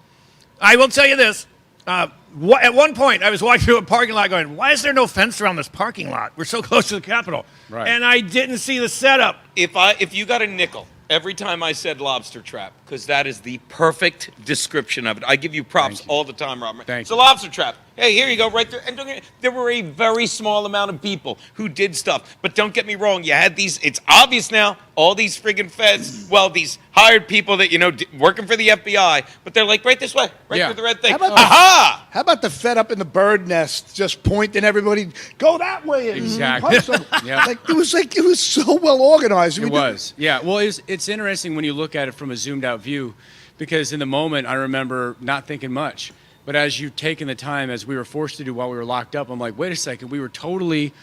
I will tell you this. At one point, I was walking through a parking lot going, why is there no fence around this parking lot? We're so close to the Capitol. Right. And I didn't see the setup. If you got a nickel every time I said lobster trap, because that is the perfect description of it. I give you props all the time, Robert. It's a lobster trap. Hey, here you go, right there. And there were a very small amount of people who did stuff. But don't get me wrong, you had these, it's obvious now, all these friggin' feds, these hired people that, working for the FBI, but they're like, right this way, right through the red thing. How about the fed up in the bird nest just pointing everybody, go that way. And Exactly. punch them. It was so well organized. It was. Yeah. Well, it's interesting when you look at it from a zoomed out view, because in the moment I remember not thinking much. But as you've taken the time, as we were forced to do while we were locked up, I'm like, wait a second, we were totally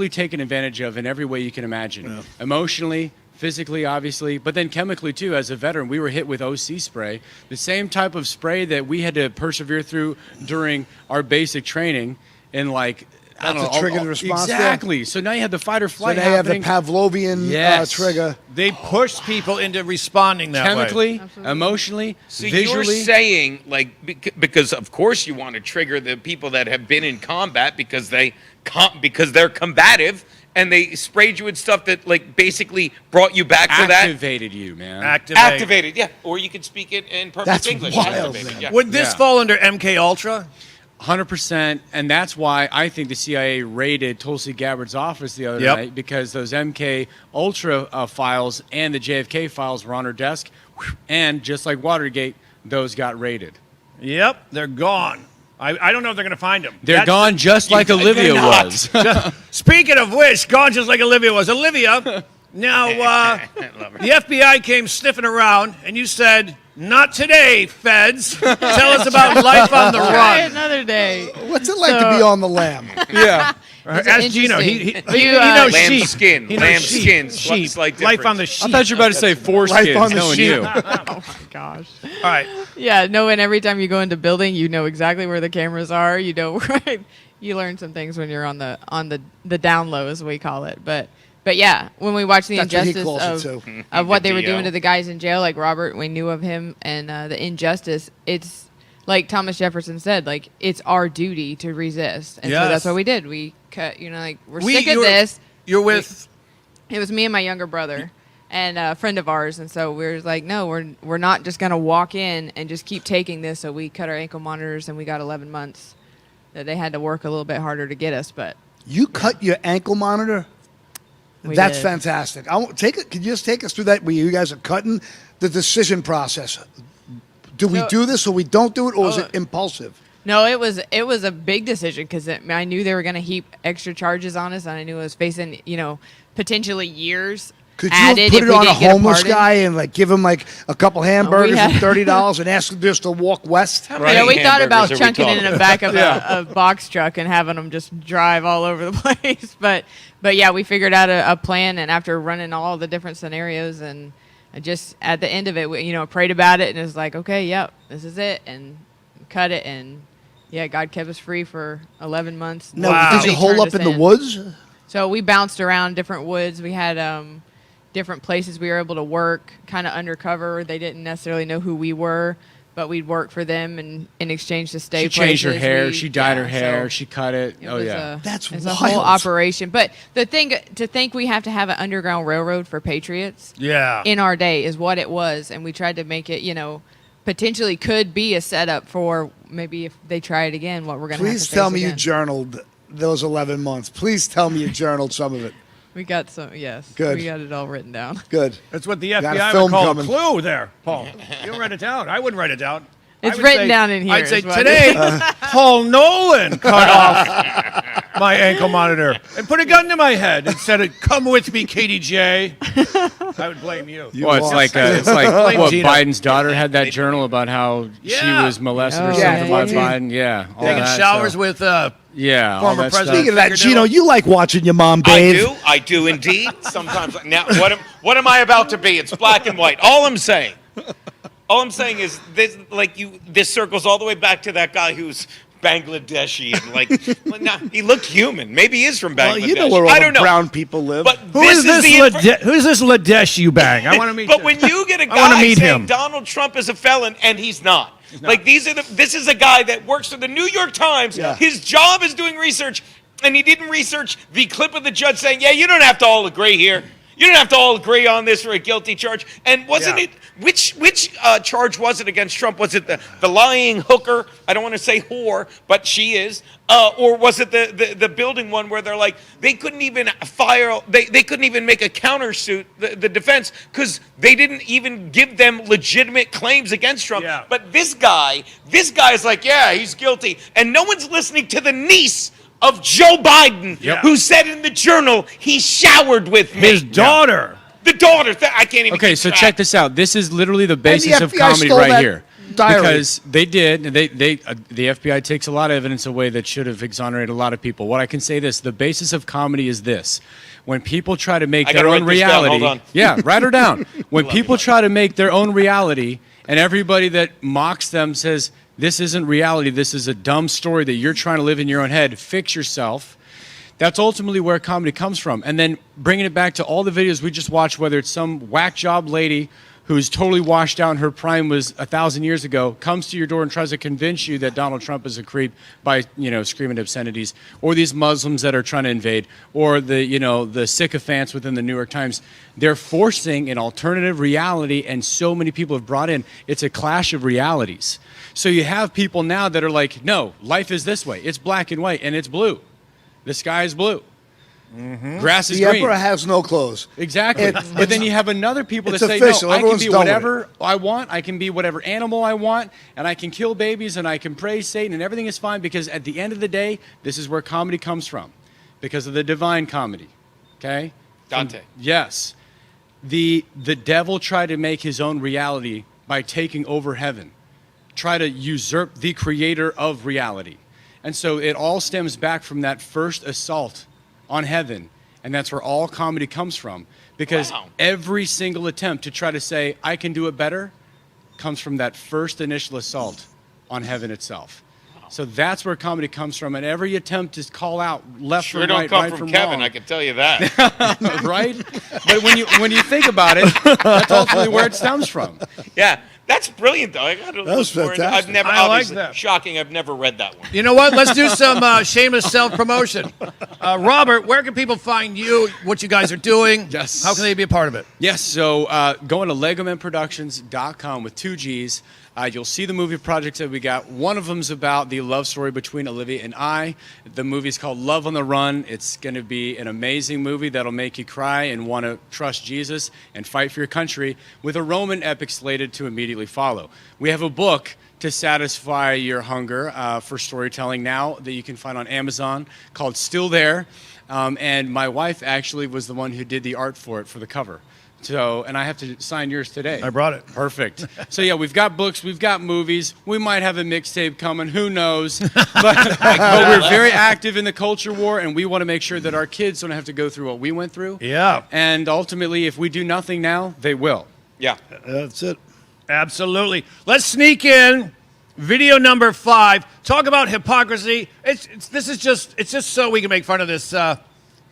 taken advantage of in every way you can imagine. Yeah. Emotionally, physically, obviously, but then chemically too. As a veteran, we were hit with OC spray, the same type of spray that we had to persevere through during our basic training, and That's a trigger response. Exactly. There. So now you have the fight or flight. So now you have the Pavlovian trigger. They pushed people into responding that chemically, way. Emotionally, so visually. You're saying, because of course you want to trigger the people that have been in combat because they're combative, and they sprayed you with stuff that basically brought you back to that. Activated you, man. Activated, yeah. Or you could speak it in perfect That's English. Wild, yeah. Would this fall under MK Ultra? 100%, and that's why I think the CIA raided Tulsi Gabbard's office the other night, because those MK Ultra files and the JFK files were on her desk, and just like Watergate, those got raided. Yep, they're gone. I don't know if they're going to find them. They're gone just like Olivia was. Speaking of which, gone just like Olivia was. Olivia, now the FBI came sniffing around, and you said, not today, feds. Tell us about life on the Try run. another day. What's it like to be on the lam? Yeah. Ask Gino. He knows lamb sheep. skin. He knows Lamb sheep. skins. Sheep. What's like Life on the difference? sheep. I thought you were about to say foreskins, on the knowing sheep. you. Oh my gosh. All right. Yeah, no, and every time you go into building, you know exactly where the cameras are. You know, right? You learn some things when you're on the down low, as we call it. But yeah, when we watch the That's what he injustice calls it, too. of what they were DO. doing to the guys in jail, like Robert, we knew of him, and the injustice, it's like Thomas Jefferson said, it's our duty to resist. And so Yes. that's what we did. We cut, we're sick of this. You're with... It was me and my younger brother and a friend of ours, and so we were like, no, we're not just going to walk in and just keep taking this. So we cut our ankle monitors, and we got 11 months that they had to work a little bit harder to get us. But You cut your ankle monitor? We That's did. fantastic. Can you just take us through that where you guys are cutting the decision process? Do we do this or we don't do it, or is it impulsive? No, it was a big decision because I knew they were going to heap extra charges on us, and I knew I was facing potentially years Could added you put if it we on a didn't get homeless pardon. guy and like give him like a couple hamburgers had- and $30 and ask him just to walk west? Yeah, we thought about hamburgers are we chunking it in the talking? back of a box truck and having them just drive all over the place. But yeah, we figured out a plan, and after running all the different scenarios, and just at the end of it, we, prayed about it, and it was like, okay, yep, this is it, and cut it, and yeah, God kept us free for 11 months. No, Wow. did you hole up in the woods? So we bounced around different woods. We had different places we were able to work, kind of undercover. They didn't necessarily know who we were, but we'd work for them and in exchange to stay. She changed her places. hair. We- She dyed yeah, her hair. so She cut it. it Oh was yeah. That's it's wild. a whole operation. But the thing to think we have to have an underground railroad for patriots. Yeah. In our day is what it was, and we tried to make it. Potentially could be a setup for maybe if they try it again, what we're going to have to Please face tell me you again. journaled those 11 months. Please tell me you journaled some of it. We got some, yes. Good. We got it all written down. Good. That's what the Got a FBI film would call coming. a clue there, Paul. You don't write it down. I wouldn't write it down. It's I would written say- down in here I'd say is what- today, Paul Nolan cut off my ankle monitor and put a gun to my head and said, "Come with me, Katie J." I would blame you. Well, it's like Blame what Gina. Biden's daughter had that journal about how she Yeah. was molested or Oh, something yeah, by yeah. Biden. Yeah, all Taking that, showers so- with yeah, all former that president. stuff. Speaking of that, Figured it Gino, out. you like watching your mom bathe. I do indeed. Sometimes. Now, what am I about to be? It's black and white. All I'm saying is this circles all the way back to that guy who's Bangladeshi and well, nah, he looked human. Maybe he is from Bangladesh. Well, you know where all I the don't know. brown people live. But Who is this? the Who's this Ladesh you bang? I want to meet. But when you get a I wanna guy meet saying him. Donald Trump is a felon and he's not. This is a guy that works for the New York Times. Yeah. His job is doing research, and he didn't research the clip of the judge saying, "Yeah, you don't have to all agree here. You don't have to all agree on this for a guilty charge." And wasn't it which charge was it against Trump? Was it the lying hooker? I don't want to say whore, but she is. Or was it the building one where they're like they couldn't even file, they couldn't even make a countersuit, the defense, because they didn't even give them legitimate claims against Trump. Yeah. But this guy is like, yeah, he's guilty, and no one's listening to the niece of Joe Biden, who said in the Journal he showered with me. His daughter. The daughter. I can't even. Okay, keep so track. check this out. This is literally the basis of FBI comedy stole right that here. diary. Because they did. The FBI takes a lot of evidence away that should have exonerated a lot of people. What I can say this: the basis of comedy is this: when people try to make I their gotta own write this down. reality, Hold on. yeah, write her down. When people try to make their own reality, and everybody that mocks them says this isn't reality, this is a dumb story that you're trying to live in your own head. Fix yourself. That's ultimately where comedy comes from. And then bringing it back to all the videos we just watched, whether it's some whack job lady who's totally washed out and her prime was 1,000 years ago, comes to your door and tries to convince you that Donald Trump is a creep by, screaming obscenities, or these Muslims that are trying to invade, or the sycophants within the New York Times. They're forcing an alternative reality, and so many people have brought in, it's a clash of realities. So you have people now that are like, no, life is this way. It's black and white, and it's blue. The sky is blue. Grass is the green. emperor has no clothes. Exactly. But then you have another people that it's say, official. no, I can Everyone's be done with whatever I want. I can be whatever animal I want, and I can kill babies, and I can praise Satan, and everything is fine, because at the end of the day, this is where comedy comes from, because of the divine comedy. Okay? Dante. Yes. The devil tried to make his own reality by taking over heaven, try to usurp the creator of reality. And so it all stems back from that first assault on heaven. And that's where all comedy comes from. Because every single attempt to try to say, I can do it better, comes from that first initial assault on heaven itself. So that's where comedy comes from. And every attempt to call out left Sure from don't right, come right from from Kevin, wrong. I can tell you that. Right? But when you think about it, that's ultimately where it stems from. Yeah, that's brilliant, though. I got to That was look more into- I've fantastic. never. I like obviously, that. Shocking. I've never read that one. You know what? Let's do some shameless self-promotion. Robert, where can people find you, what you guys are doing? Yes. How can they be a part of it? Yes, so going to LegomanProductions.com with 2 G's. You'll see the movie projects that we got. One of them's about the love story between Olivia and I. The movie's called Love on the Run. It's going to be an amazing movie that'll make you cry and want to trust Jesus and fight for your country, with a Roman epic slated to immediately follow. We have a book to satisfy your hunger for storytelling now that you can find on Amazon called Still There. And my wife actually was the one who did the art for it for the cover. So, and I have to sign yours today. I brought it. Perfect. So yeah, we've got books, we've got movies. We might have a mixtape coming. Who knows? But we're very active in the culture war, and we want to make sure that our kids don't have to go through what we went through. Yeah. And ultimately, if we do nothing now, they will. Yeah. That's it. Absolutely. Let's sneak in video number 5. Talk about hypocrisy. This is just so we can make fun of this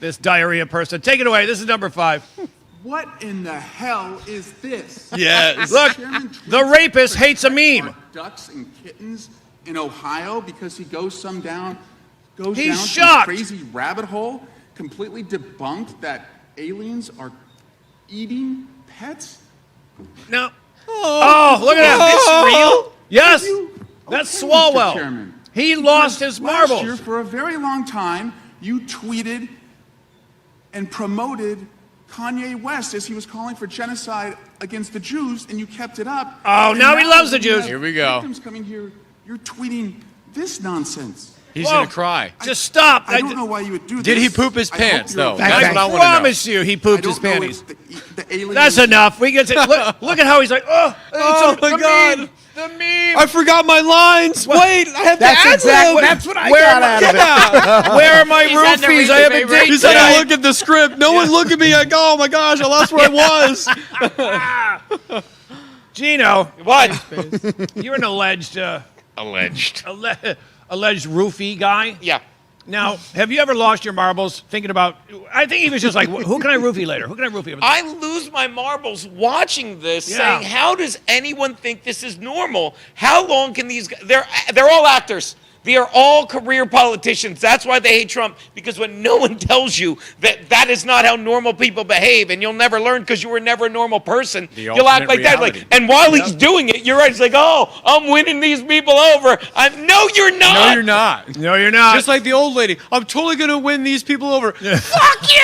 this diarrhea person. Take it away. This is number 5. What in the hell is this? Yes. Look, the rapist hates a meme. Ducks and kittens in Ohio because he goes down He's some shocked. crazy rabbit hole, completely debunked that aliens are eating pets. No. Oh, look at that. It's real? Yes. Mr. That's Swalwell. Chairman. He lost his Last marbles. year, for a very long time, you tweeted and promoted Kanye West as he was calling for genocide against the Jews, and you kept it up. Oh, And now he loves the when you Jews. have Here we go. Victims coming here, you're tweeting this nonsense. He's going to cry. Just stop. I don't know why you would do this. Did he poop his I hope pants, you're though? okay. That's what I want to know. promise you he pooped I his don't know panties. if the aliens. That's enough. We get to look at how he's like, Oh my God. Meme, the meme. I forgot my lines. Wait, I have That's to ad exactly. lib. That's what I got out of it. Where are my He's had to roofies? read I the have a paper. date He said, tonight. I look at the script. No one look at me. I go, oh my gosh, I lost where I was. Gino, What? you're an alleged Alleged. alleged roofie guy. Yeah. Now, have you ever lost your marbles thinking about? I think he was just like, who can I roofie later? Who can I roofie? I lose my marbles watching this, Yeah. saying, how does anyone think this is normal? How long can these guys, they're all actors. They are all career politicians. That's why they hate Trump, because when no one tells you that that is not how normal people behave, and you'll never learn because you were never a normal person, you'll act like that. Like, and while he's doing it, you're right. It's like, oh, I'm winning these people over. No, you're not. No, you're not. No, you're not. Just like the old lady. I'm totally going to win these people over. Fuck you!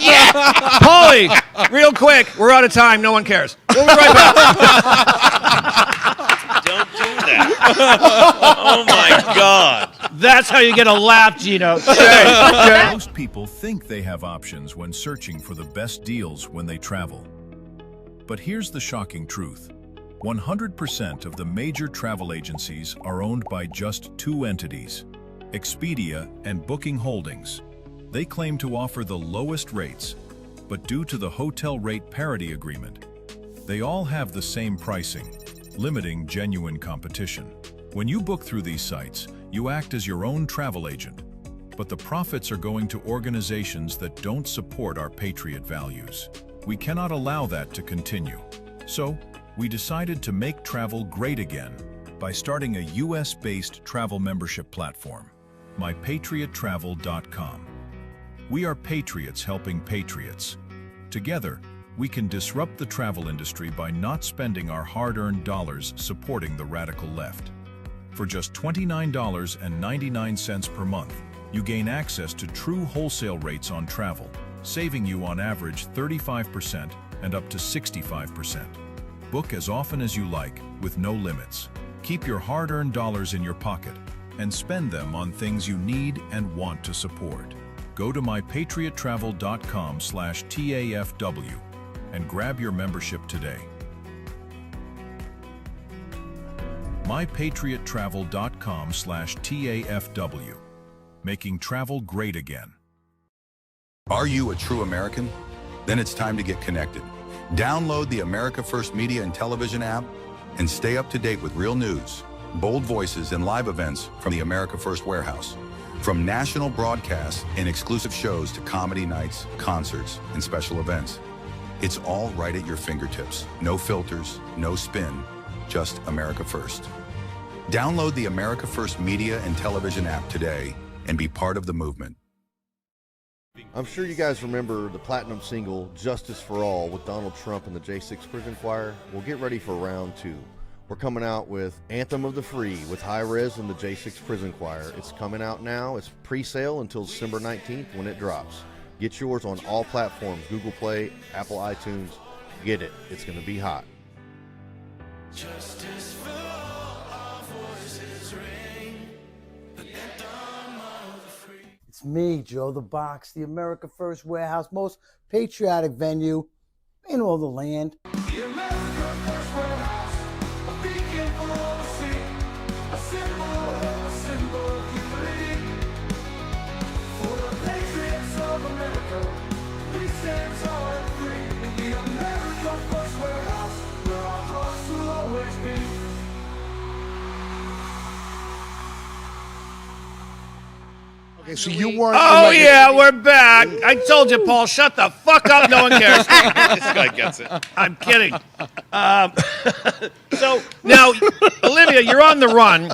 Yeah. Paulie, real quick, we're out of time. No one cares. We'll be right back. Don't do that. Oh my God. That's how you get a laugh, Gino. Most people think they have options when searching for the best deals when they travel. But here's the shocking truth. 100% of the major travel agencies are owned by just 2 entities, Expedia and Booking Holdings. They claim to offer the lowest rates, but due to the hotel rate parity agreement, they all have the same pricing, limiting genuine competition. When you book through these sites, you act as your own travel agent, but the profits are going to organizations that don't support our patriot values. We cannot allow that to continue. So, we decided to make travel great again by starting a US-based travel membership platform, mypatriottravel.com. We are patriots helping patriots. Together, we can disrupt the travel industry by not spending our hard-earned dollars supporting the radical left. For just $29.99 per month, you gain access to true wholesale rates on travel, saving you on average 35% and up to 65%. Book as often as you like, with no limits. Keep your hard-earned dollars in your pocket and spend them on things you need and want to support. Go to mypatriottravel.com/TAFW and grab your membership today. mypatriottravel.com/TAFW, making travel great again. Are you a true American? Then it's time to get connected. Download the America First Media and Television app and stay up to date with real news, bold voices, and live events from the America First Warehouse. From national broadcasts and exclusive shows to comedy nights, concerts, and special events. It's all right at your fingertips. No filters, no spin, just America First. Download the America First Media and Television app today and be part of the movement. I'm sure you guys remember the platinum single, Justice for All, with Donald Trump and the J6 Prison Choir. Well, get ready for round 2. We're coming out with Anthem of the Free with High Res and the J6 Prison Choir. It's coming out now. It's pre-sale until December 19th when it drops. Get yours on all platforms, Google Play, Apple iTunes. Get it. It's going to be hot. Justice for all, our voices ring. The anthem of the free. It's It's me, Joe the Box, the America First Warehouse, most patriotic venue in all the land. The America First Warehouse, a beacon for all to see, a symbol of humility. For the patriots of America, we stand tall and free. In the America First Warehouse, where our hearts will always be. Okay, so you weren't. Oh, yeah, we're back. I told you, Paul, shut the fuck up. No one cares. This guy gets it. I'm kidding. So now, Olivia, you're on the run.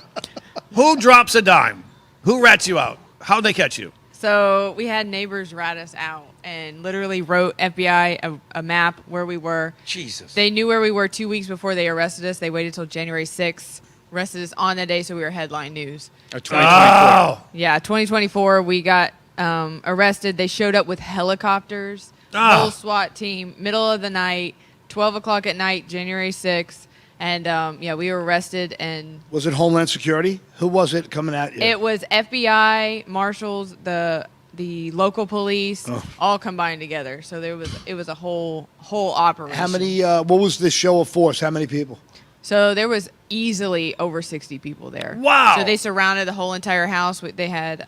Who drops a dime? Who rats you out? How'd they catch you? So we had neighbors rat us out and literally wrote FBI a map where we were. Jesus. They knew where we were 2 weeks before they arrested us. They waited till January 6th, arrested us on the day, so we were headline news. 2024. Oh. Yeah, 2024, we got arrested. They showed up with helicopters, whole SWAT team, middle of the night, 12 o'clock at night, January 6th. And, yeah, we were arrested. And Was it Homeland Security? Who was it coming at you? it was FBI, marshals, the local police, all combined together. So it was a whole operation. How many? What was the show of force? How many people? So there was easily over 60 people there. Wow. So they surrounded the whole entire house. They had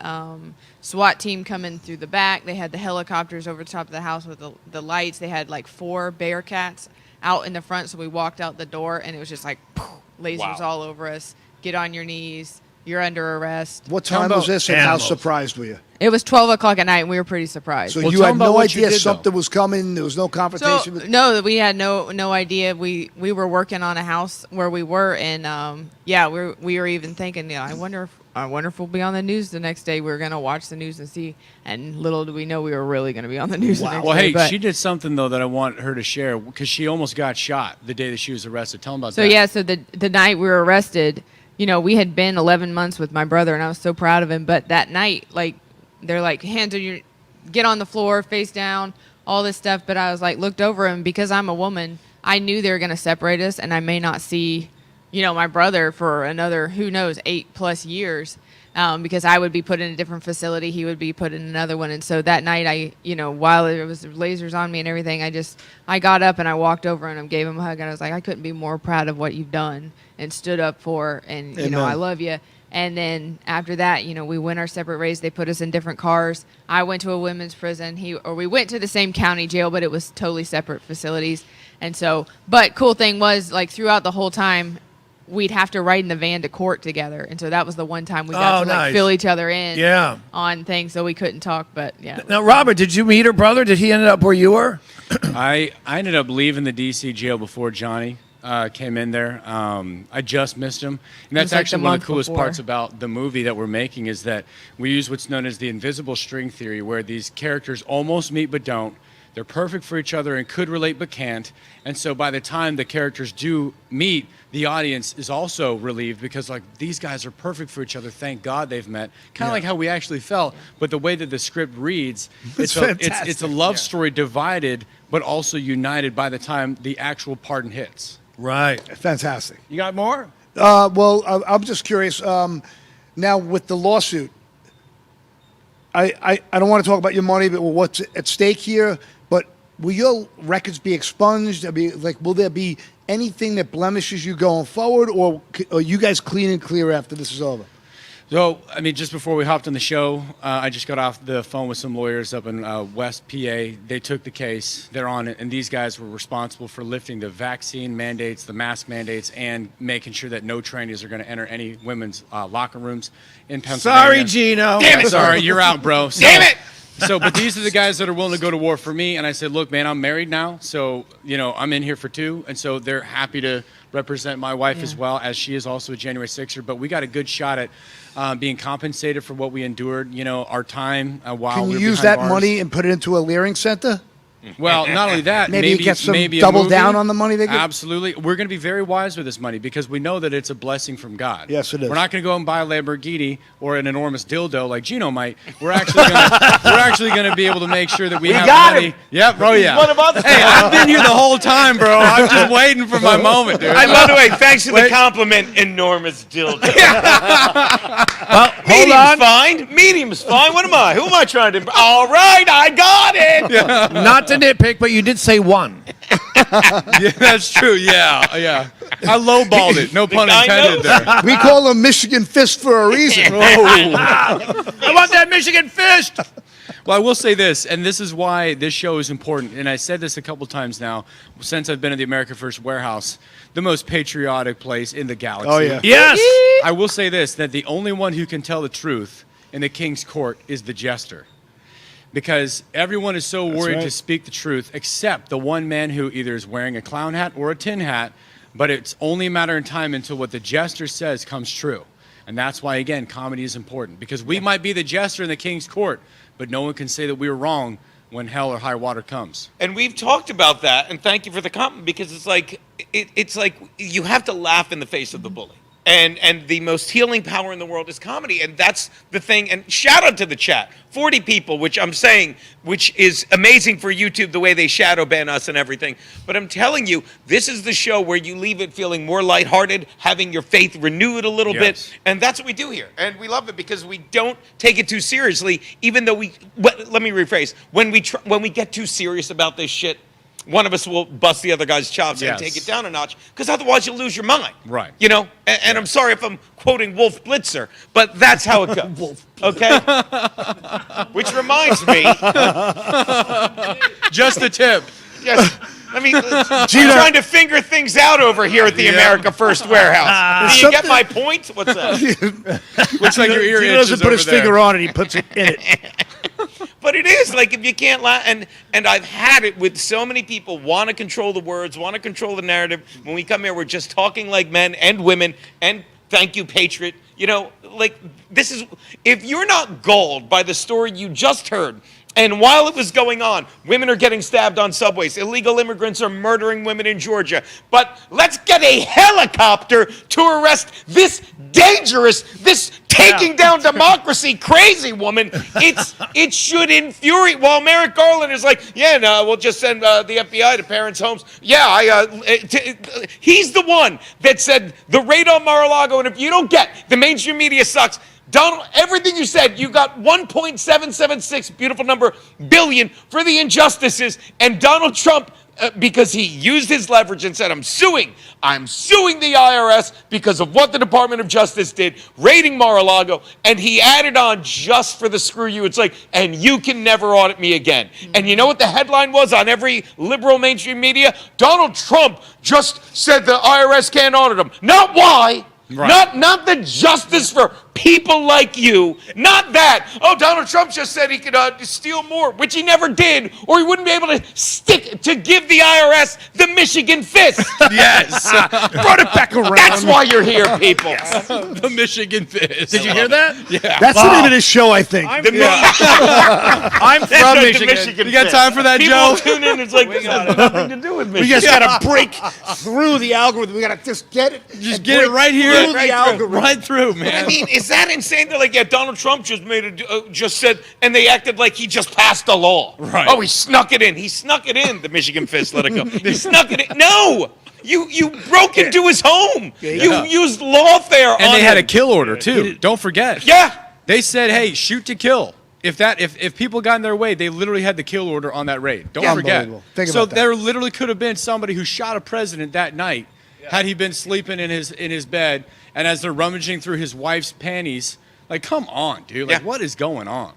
SWAT team coming through the back. They had the helicopters over the top of the house with the lights. They had like 4 Bearcats out in the front. So we walked out the door, and it was just like lasers all over us. Get on your knees. You're under arrest. What time was this, and how surprised were you? It was 12 o'clock at night, and we were pretty surprised. So you had no idea something was coming? There was no confrontation? No, we had no idea. We were working on a house where we were, and yeah, we were even thinking, I wonder if we'll be on the news the next day. We were gonna watch the news and see, and little did we know we were really gonna be on the news. The next Well, day, hey, she did something though that I want her to share because she almost got shot the day that she was arrested. Tell them about that. So yeah, so the night we were arrested, we had been 11 months with my brother, and I was so proud of him. But that night, like, they're like, hands on your, get on the floor, face down, all this stuff. But I was like, looked over him because I'm a woman. I knew they were going to separate us, and I may not see, my brother for another, who knows, 8+ years, because I would be put in a different facility. He would be put in another one. And so that night, while there was lasers on me and everything, I got up and I walked over and I gave him a hug. And I was like, I couldn't be more proud of what you've done and stood up for. And, I love you. And then after that, we went our separate ways. They put us in different cars. I went to a women's prison. We went to the same county jail, but it was totally separate facilities. And so, but cool thing was, like, throughout the whole time, we'd have to ride in the van to court together. And so that was the one time we got to fill each other in on things, so we couldn't talk. But yeah. Now, Robert, did you meet her brother? Did he end up where you were? I ended up leaving the D.C. jail before Johnny came in there. I just missed him. And that's actually one of the coolest parts about the movie that we're making is that we use what's known as the invisible string theory, where these characters almost meet but don't. They're perfect for each other and could relate but can't. And so by the time the characters do meet, the audience is also relieved because, like, these guys are perfect for each other. Thank God they've met. Kind of like how we actually felt. But the way that the script reads, it's a love story divided but also united by the time the actual pardon hits. Right. Fantastic. You got more? Well, I'm just curious. Now, with the lawsuit, I don't want to talk about your money, but what's at stake here. But will your records be expunged? Will there be anything that blemishes you going forward, or are you guys clean and clear after this is over? So, I mean, just before we hopped on the show, I just got off the phone with some lawyers up in West PA. They took the case. They're on it. And these guys were responsible for lifting the vaccine mandates, the mask mandates, and making sure that no trainees are going to enter any women's locker rooms in Pennsylvania. Sorry, Gino. Damn it. Sorry, you're out, bro. Damn it. But these are the guys that are willing to go to war for me. And I said, look, man, I'm married now. So, I'm in here for 2. And so they're happy to represent my wife as well, as she is also a January 6er. But we got a good shot at being compensated for what we endured, our time while Can we you were use behind that bars. money and put it into a Leering Center? Well, not only that, Maybe get some maybe a double movie. down on the money they get. Absolutely. We're going to be very wise with this money because we know that it's a blessing from God. Yes, it is. We're not going to go and buy a Lamborghini or an enormous dildo like Gino might. We're actually going to be able to make sure that we have got money. him. Yep, bro, yeah. one of us. Hey, I've been here the whole time, bro. I'm just waiting for my moment, dude. And by the way, thanks for the compliment, enormous dildo. Well, hold Medium's on. fine. Medium's fine. What am I? Who am I trying to? All right, I got it. Not to nitpick, but you did say one. Yeah, that's true. Yeah, yeah. I lowballed it. No pun intended there. We call them Michigan Fist for a reason. I want that Michigan fist. Well, I will say this, and this is why this show is important, and I said this a couple times now since I've been at the America First Warehouse, the most patriotic place in the galaxy. Oh, yeah. Yes. I will say this, that the only one who can tell the truth in the king's court is the jester. Because everyone is so worried to speak the truth, except the one man who either is wearing a clown hat or a tin hat, but it's only a matter of time until what the jester says comes true. And that's why, again, comedy is important. Because we might be the jester in the king's court, but no one can say that we were wrong when hell or high water comes. And we've talked about that, and thank you for the compliment, because it's like you have to laugh in the face of the bully. And the most healing power in the world is comedy, and that's the thing. And shout out to the chat, 40 people, which I'm saying, which is amazing for YouTube, the way they shadow ban us and everything. But I'm telling you, this is the show where you leave it feeling more lighthearted, having your faith renewed a little bit, and that's what we do here. And we love it because we don't take it too seriously, even though let me rephrase, when we get too serious about this shit, one of us will bust the other guy's chops and take it down a notch, because otherwise you'll lose your mind. Right. You know? And I'm sorry if I'm quoting Wolf Blitzer, but that's how it goes. Okay? Which reminds me. Just a tip. Yes. I'm trying to figure things out over here at the America First Warehouse. Do you get my point? What's that? Looks like your ear He itches doesn't put his over there. finger on it, he puts it in it. But it is, like, if you can't laugh, and I've had it with so many people want to control the words, want to control the narrative. When we come here, we're just talking like men and women, and thank you, Patriot. You know, like, this is, if you're not galled by the story you just heard, and while it was going on, women are getting stabbed on subways, illegal immigrants are murdering women in Georgia, but let's get a helicopter to arrest this dangerous, this taking down democracy crazy woman. It should infuriate. While Merrick Garland is like, yeah, no, we'll just send the FBI to parents' homes. Yeah, he's the one that said the raid on Mar-a-Lago, and if you don't get, the mainstream media sucks. Donald, everything you said, you got 1.776, beautiful number, billion for the injustices, and Donald Trump, because he used his leverage and said, I'm suing the IRS because of what the Department of Justice did, raiding Mar-a-Lago, and he added on just for the screw you. It's like, and you can never audit me again. And you know what the headline was on every liberal mainstream media? Donald Trump just said the IRS can't audit him. Not why. Right. Not the justice for people like you. Not that. Oh, Donald Trump just said he could steal more, which he never did, or he wouldn't be able to give the IRS the Michigan fist. Yes. Brought it back around. That's why you're here, people. The Michigan fist. Did you hear that? Yeah. That's the name of this show, I think. I'm from Michigan. You got time for that, People Joe? tune in. It's like, this has nothing to do with We Michigan. just got to break through the algorithm. We got to just get it. Just get it right here. Right through, man. I mean, is that insane? They're like, yeah, Donald Trump just said, and they acted like he just passed a law. Right. Oh, he snuck it in. He snuck it in. The Michigan fist let it go. He snuck it in. No, you broke into his home. You used lawfare, And on they had a him. kill order too. Don't forget. Yeah. They said, "Hey, shoot to kill." If people got in their way, they literally had the kill order on that raid. Don't forget. Think So about that. there literally could have been somebody who shot a president that night had he been sleeping in his bed, and as they're rummaging through his wife's panties, like, come on, dude, like, what is going on?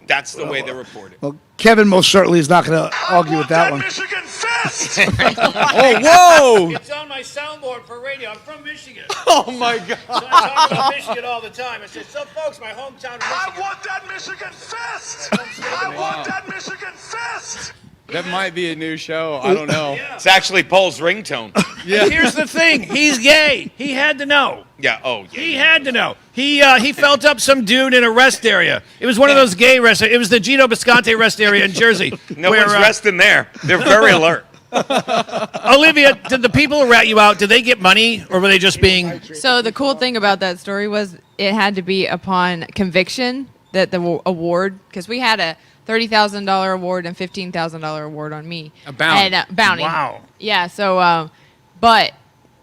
That's the way they report it. Well, Kevin most certainly is not going to argue with that one. Michigan fist! Oh, whoa! It's on my soundboard for radio. I'm from Michigan. Oh my God! So I talk about Michigan all the time. I say, so folks, my hometown of Michigan. I want that Michigan fist! I want that Michigan fist! That might be a new show. I don't know. It's actually Paul's ringtone. Yeah. Here's the thing. He's gay. He had to know. Yeah. Oh, yeah. He had to know. He felt up some dude in a rest area. It was one of those gay rest. It was the Gino Bisconte rest area in Jersey. No one's resting there. They're very alert. Olivia, did the people who rat you out, did they get money, or were they just being... So the cool thing about that story was it had to be upon conviction that the award, because we had a $30,000 award and $15,000 award on me. A bounty. And, bounty. Wow. Yeah, so, but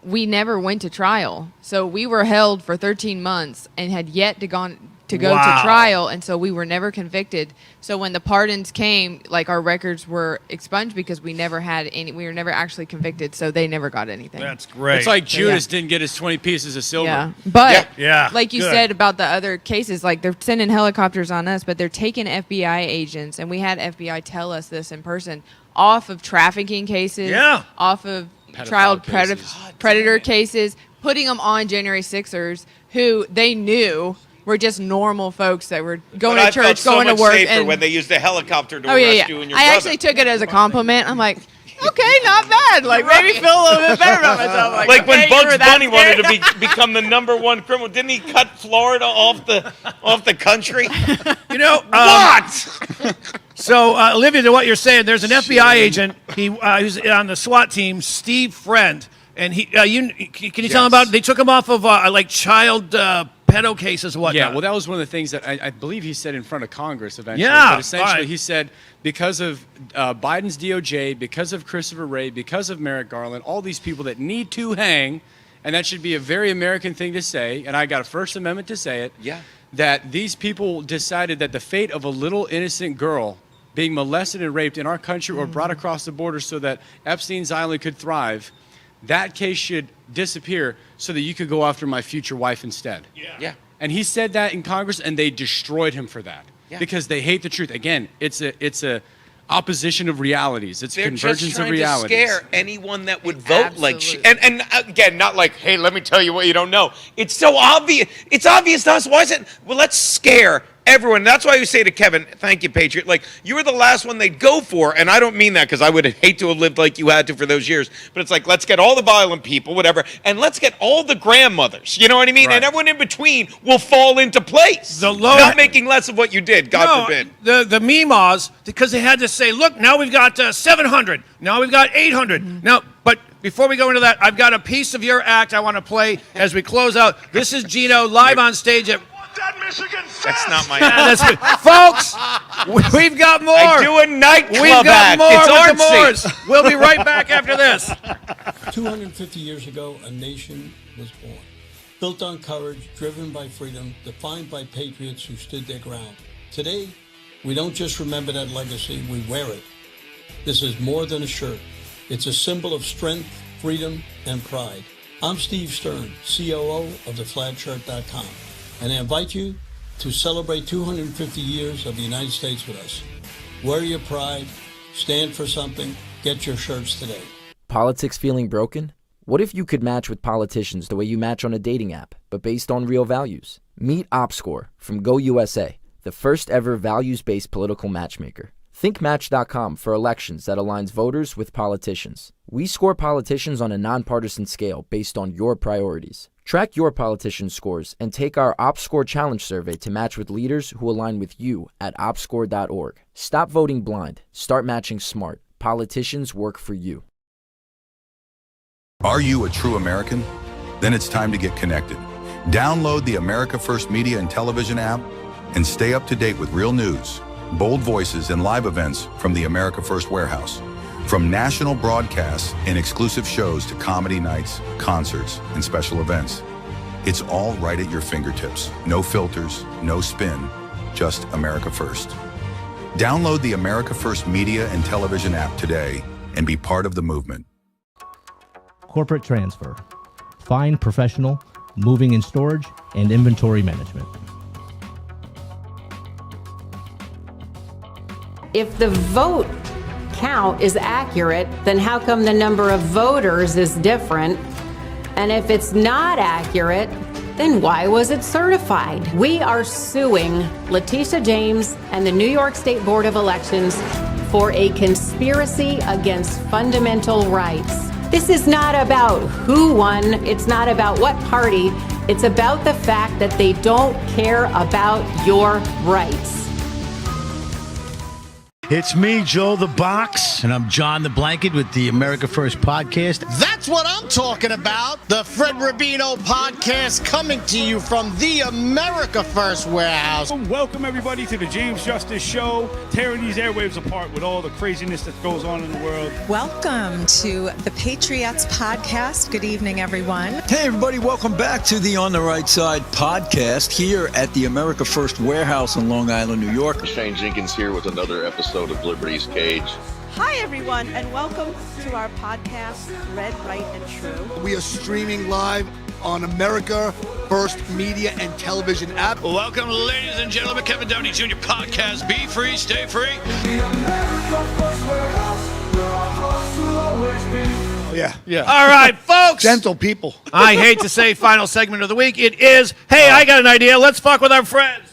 we never went to trial. So we were held for 13 months and had yet to go to trial, and so we were never convicted. So when the pardons came, like, our records were expunged because we never had any. We were never actually convicted, so they never got anything. That's great. It's like Judas didn't get his 20 pieces of silver. Yeah, but Yeah. like you Good. said about the other cases, like they're sending helicopters on us, but they're taking FBI agents, and we had FBI tell us this in person, off of trafficking cases, off of child predator cases, putting them on January 6ers, who they knew were just normal folks that were going But to I church, felt so going much to work. safer And when they used a helicopter to oh arrest you and your I brother. actually took it as a compliment. I'm like, okay, not bad. Like, made me feel a little bit better about myself. Like when okay, you were Bugs that Bunny wanted scared? to become the #1 criminal, didn't he cut Florida off the country? You know, What? So, Olivia, to what you're saying, there's an FBI agent. Who's on the SWAT team, Steve Friend, and can you tell him about? They took him off of like child pedo cases and whatnot. Yeah, well, that was one of the things that I believe he said in front of Congress eventually. Yeah, But essentially, right. he said because of Biden's DOJ, because of Christopher Wray, because of Merrick Garland, all these people that need to hang, and that should be a very American thing to say, and I got a First Amendment to say it, that these people decided that the fate of a little innocent girl being molested and raped in our country or brought across the border so that Epstein's Island could thrive, that case should disappear so that you could go after my future wife instead. Yeah. And he said that in Congress, and they destroyed him for that because they hate the truth. Again, it's a opposition of realities. It's They're convergence just trying of realities. to scare anyone that would vote like she. And again, not like, hey, let me tell you what you don't know. It's so obvious. It's obvious to us. Why is it? Well, let's scare everyone. That's why you say to Kevin, thank you, Patriot. Like, you were the last one they'd go for, and I don't mean that because I would hate to have lived like you had to for those years, but it's like, let's get all the violent people, whatever, and let's get all the grandmothers, you know what I mean? Right. And everyone in between will fall into place. Not making less of what you did, God forbid. The Meemaws, because they had to say, look, now we've got 700, now we've got 800. Now, but before we go into that, I've got a piece of your act I want to play as we close out. This is Gino live on stage at... That's not my Yeah, that's good. Folks, we've got more. I do a nightclub We've got act. more It's with the artsy. Moors. We'll be right back after this. 250 years ago, a nation was born. Built on courage, driven by freedom, defined by patriots who stood their ground. Today, we don't just remember that legacy, we wear it. This is more than a shirt. It's a symbol of strength, freedom, and pride. I'm Steve Stern, COO of theflagshirt.com, and I invite you to celebrate 250 years of the United States with us. Wear your pride, stand for something, get your shirts today. Politics feeling broken? What if you could match with politicians the way you match on a dating app, but based on real values? Meet OpScore from GoUSA, the first ever values-based political matchmaker. Think Match.com for elections that aligns voters with politicians. We score politicians on a nonpartisan scale based on your priorities. Track your politician scores and take our OpScore Challenge survey to match with leaders who align with you at opscore.org. Stop voting blind. Start matching smart. Politicians work for you. Are you a true American? Then it's time to get connected. Download the America First Media and Television app and stay up to date with real news, bold voices, and live events from the America First Warehouse. From national broadcasts and exclusive shows to comedy nights, concerts, and special events. It's all right at your fingertips. No filters, no spin, just America First. Download the America First Media and Television app today and be part of the movement. Corporate transfer. Fine professional, moving and storage, and inventory management. If the vote count is accurate, then how come the number of voters is different? And if it's not accurate, then why was it certified? We are suing Letitia James and the New York State Board of Elections for a conspiracy against fundamental rights. This is not about who won. It's not about what party. It's about the fact that they don't care about your rights. It's me, Joe the Box, and I'm John the Blanket with the America First podcast. That's what I'm talking about. The Fred Rubino podcast coming to you from the America First warehouse. Welcome, everybody, to the James Justice Show, tearing these airwaves apart with all the craziness that goes on in the world. Welcome to the Patriots podcast. Good evening, everyone. Hey, everybody. Welcome back to the On the Right Side podcast here at the America First warehouse in Long Island, New York. Shane Jenkins here with another episode of Liberty's Cage. Hi, everyone, and welcome to our podcast, Red, Right, and True. We are streaming live on America First Media and Television app. Welcome, ladies and gentlemen, Kevin Downey Jr. podcast. Be free, stay free. Yeah. All right, folks. Gentle people. I hate to say final segment of the week. It is, hey, I got an idea. Let's fuck with our friends.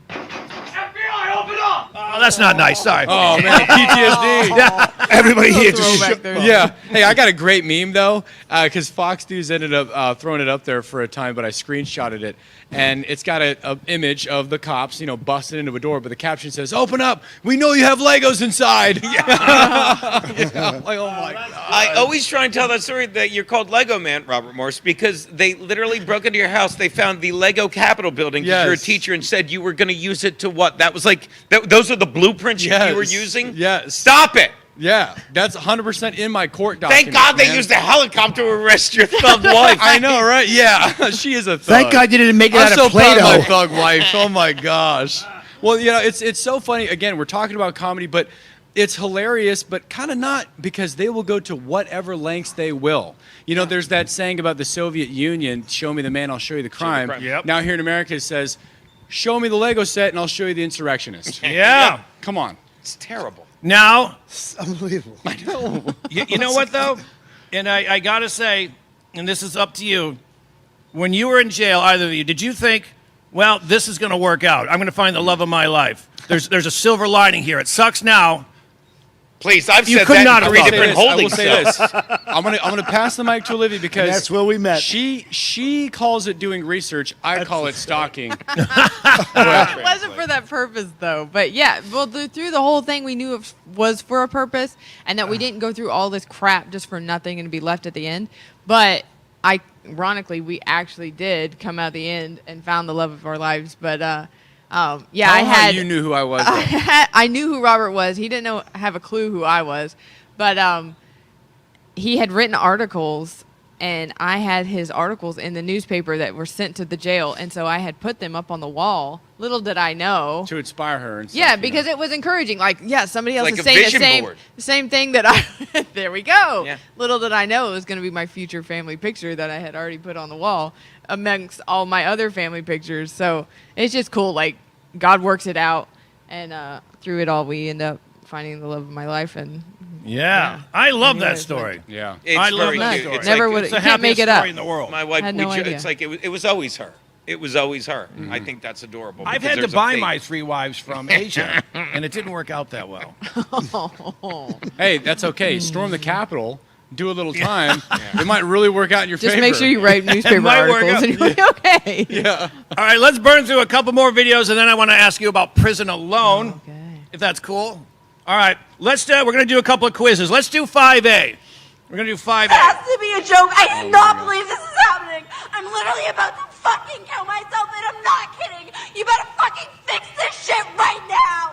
FBI, open up! Oh, that's not nice. Sorry. Oh, man, PTSD. Yeah. Everybody here just Yeah. Hey, I got a great meme, though, because Fox News ended up throwing it up there for a time, but I screenshotted it. And it's got an image of the cops, busting into a door, but the caption says, "Open up. We know you have Legos inside." Like, oh my God. I always try and tell that story that you're called Lego Man, Robert Morse, because they literally broke into your house. They found the Lego Capitol building because you're a teacher and said you were going to use it to what? That was like, those are the blueprints you were using? Yes. Stop it. Yeah, that's 100% in my court document. Thank God they used a helicopter to arrest your thug wife. I know, right? Yeah, she is a thug. Thank God you didn't make it I'm out so of Play-Doh. proud of my thug wife. Oh my gosh. Well, it's so funny. Again, we're talking about comedy, but it's hilarious, but kind of not, because they will go to whatever lengths they will. There's that saying about the Soviet Union: "Show me the man, I'll show you the crime." Yep. Now here in America, it says, "Show me the Lego set, and I'll show you the insurrectionist." Yeah. Come on. It's terrible. Now, It's unbelievable. I know. you know what, though? And I got to say, and this is up to you, when you were in jail, either of you, did you think, well, this is going to work out. I'm going to find the love of my life. There's a silver lining here. It sucks now. Please, I've You said could that not in have 3 thought different this. holding I will say cells. this. I'm gonna pass the mic to Olivia because That's where we met. She calls it doing research. I call it stalking. It wasn't for that purpose, though. But yeah, well, through the whole thing, we knew it was for a purpose, and that we didn't go through all this crap just for nothing and be left at the end. But ironically, we actually did come out the end and found the love of our lives. But yeah, Tell how you knew who I was. I knew who Robert was. He didn't have a clue who I was, but he had written articles, and I had his articles in the newspaper that were sent to the jail, and so I had put them up on the wall. Little did I know. To inspire her and stuff. Yeah, because it was encouraging. Like, yeah, somebody else Like is a saying the vision board. same thing that I. There we go. Yeah. Little did I know it was going to be my future family picture that I had already put on the wall amongst all my other family pictures. So it's just cool. Like, God works it out, and through it all, we end up finding the love of my life. And Yeah. I love that it's story. Yeah. It's I love very that cute. story. It's Never like- would. it's You the can't make happiest it up. story in the world. My wife, Had no idea. it's like it was always her. It was always her. I think that's adorable. I've because had to there's a buy fate. my 3 wives from Asia, and it didn't work out that well. Hey, that's okay. Storm the Capitol. Do a little time. It might really work out in your Just favor. make sure you write newspaper might work articles, out. and you'll be okay. Yeah. All right, let's burn through a couple more videos, and then I want to ask you about prison alone, if that's cool. All right, we're going to do a couple of quizzes. Let's do 5A. We're going to do 5A. It has to be a joke. I do not believe this is happening. I'm literally about to fucking kill myself, and I'm not kidding. You better fucking fix this shit right now.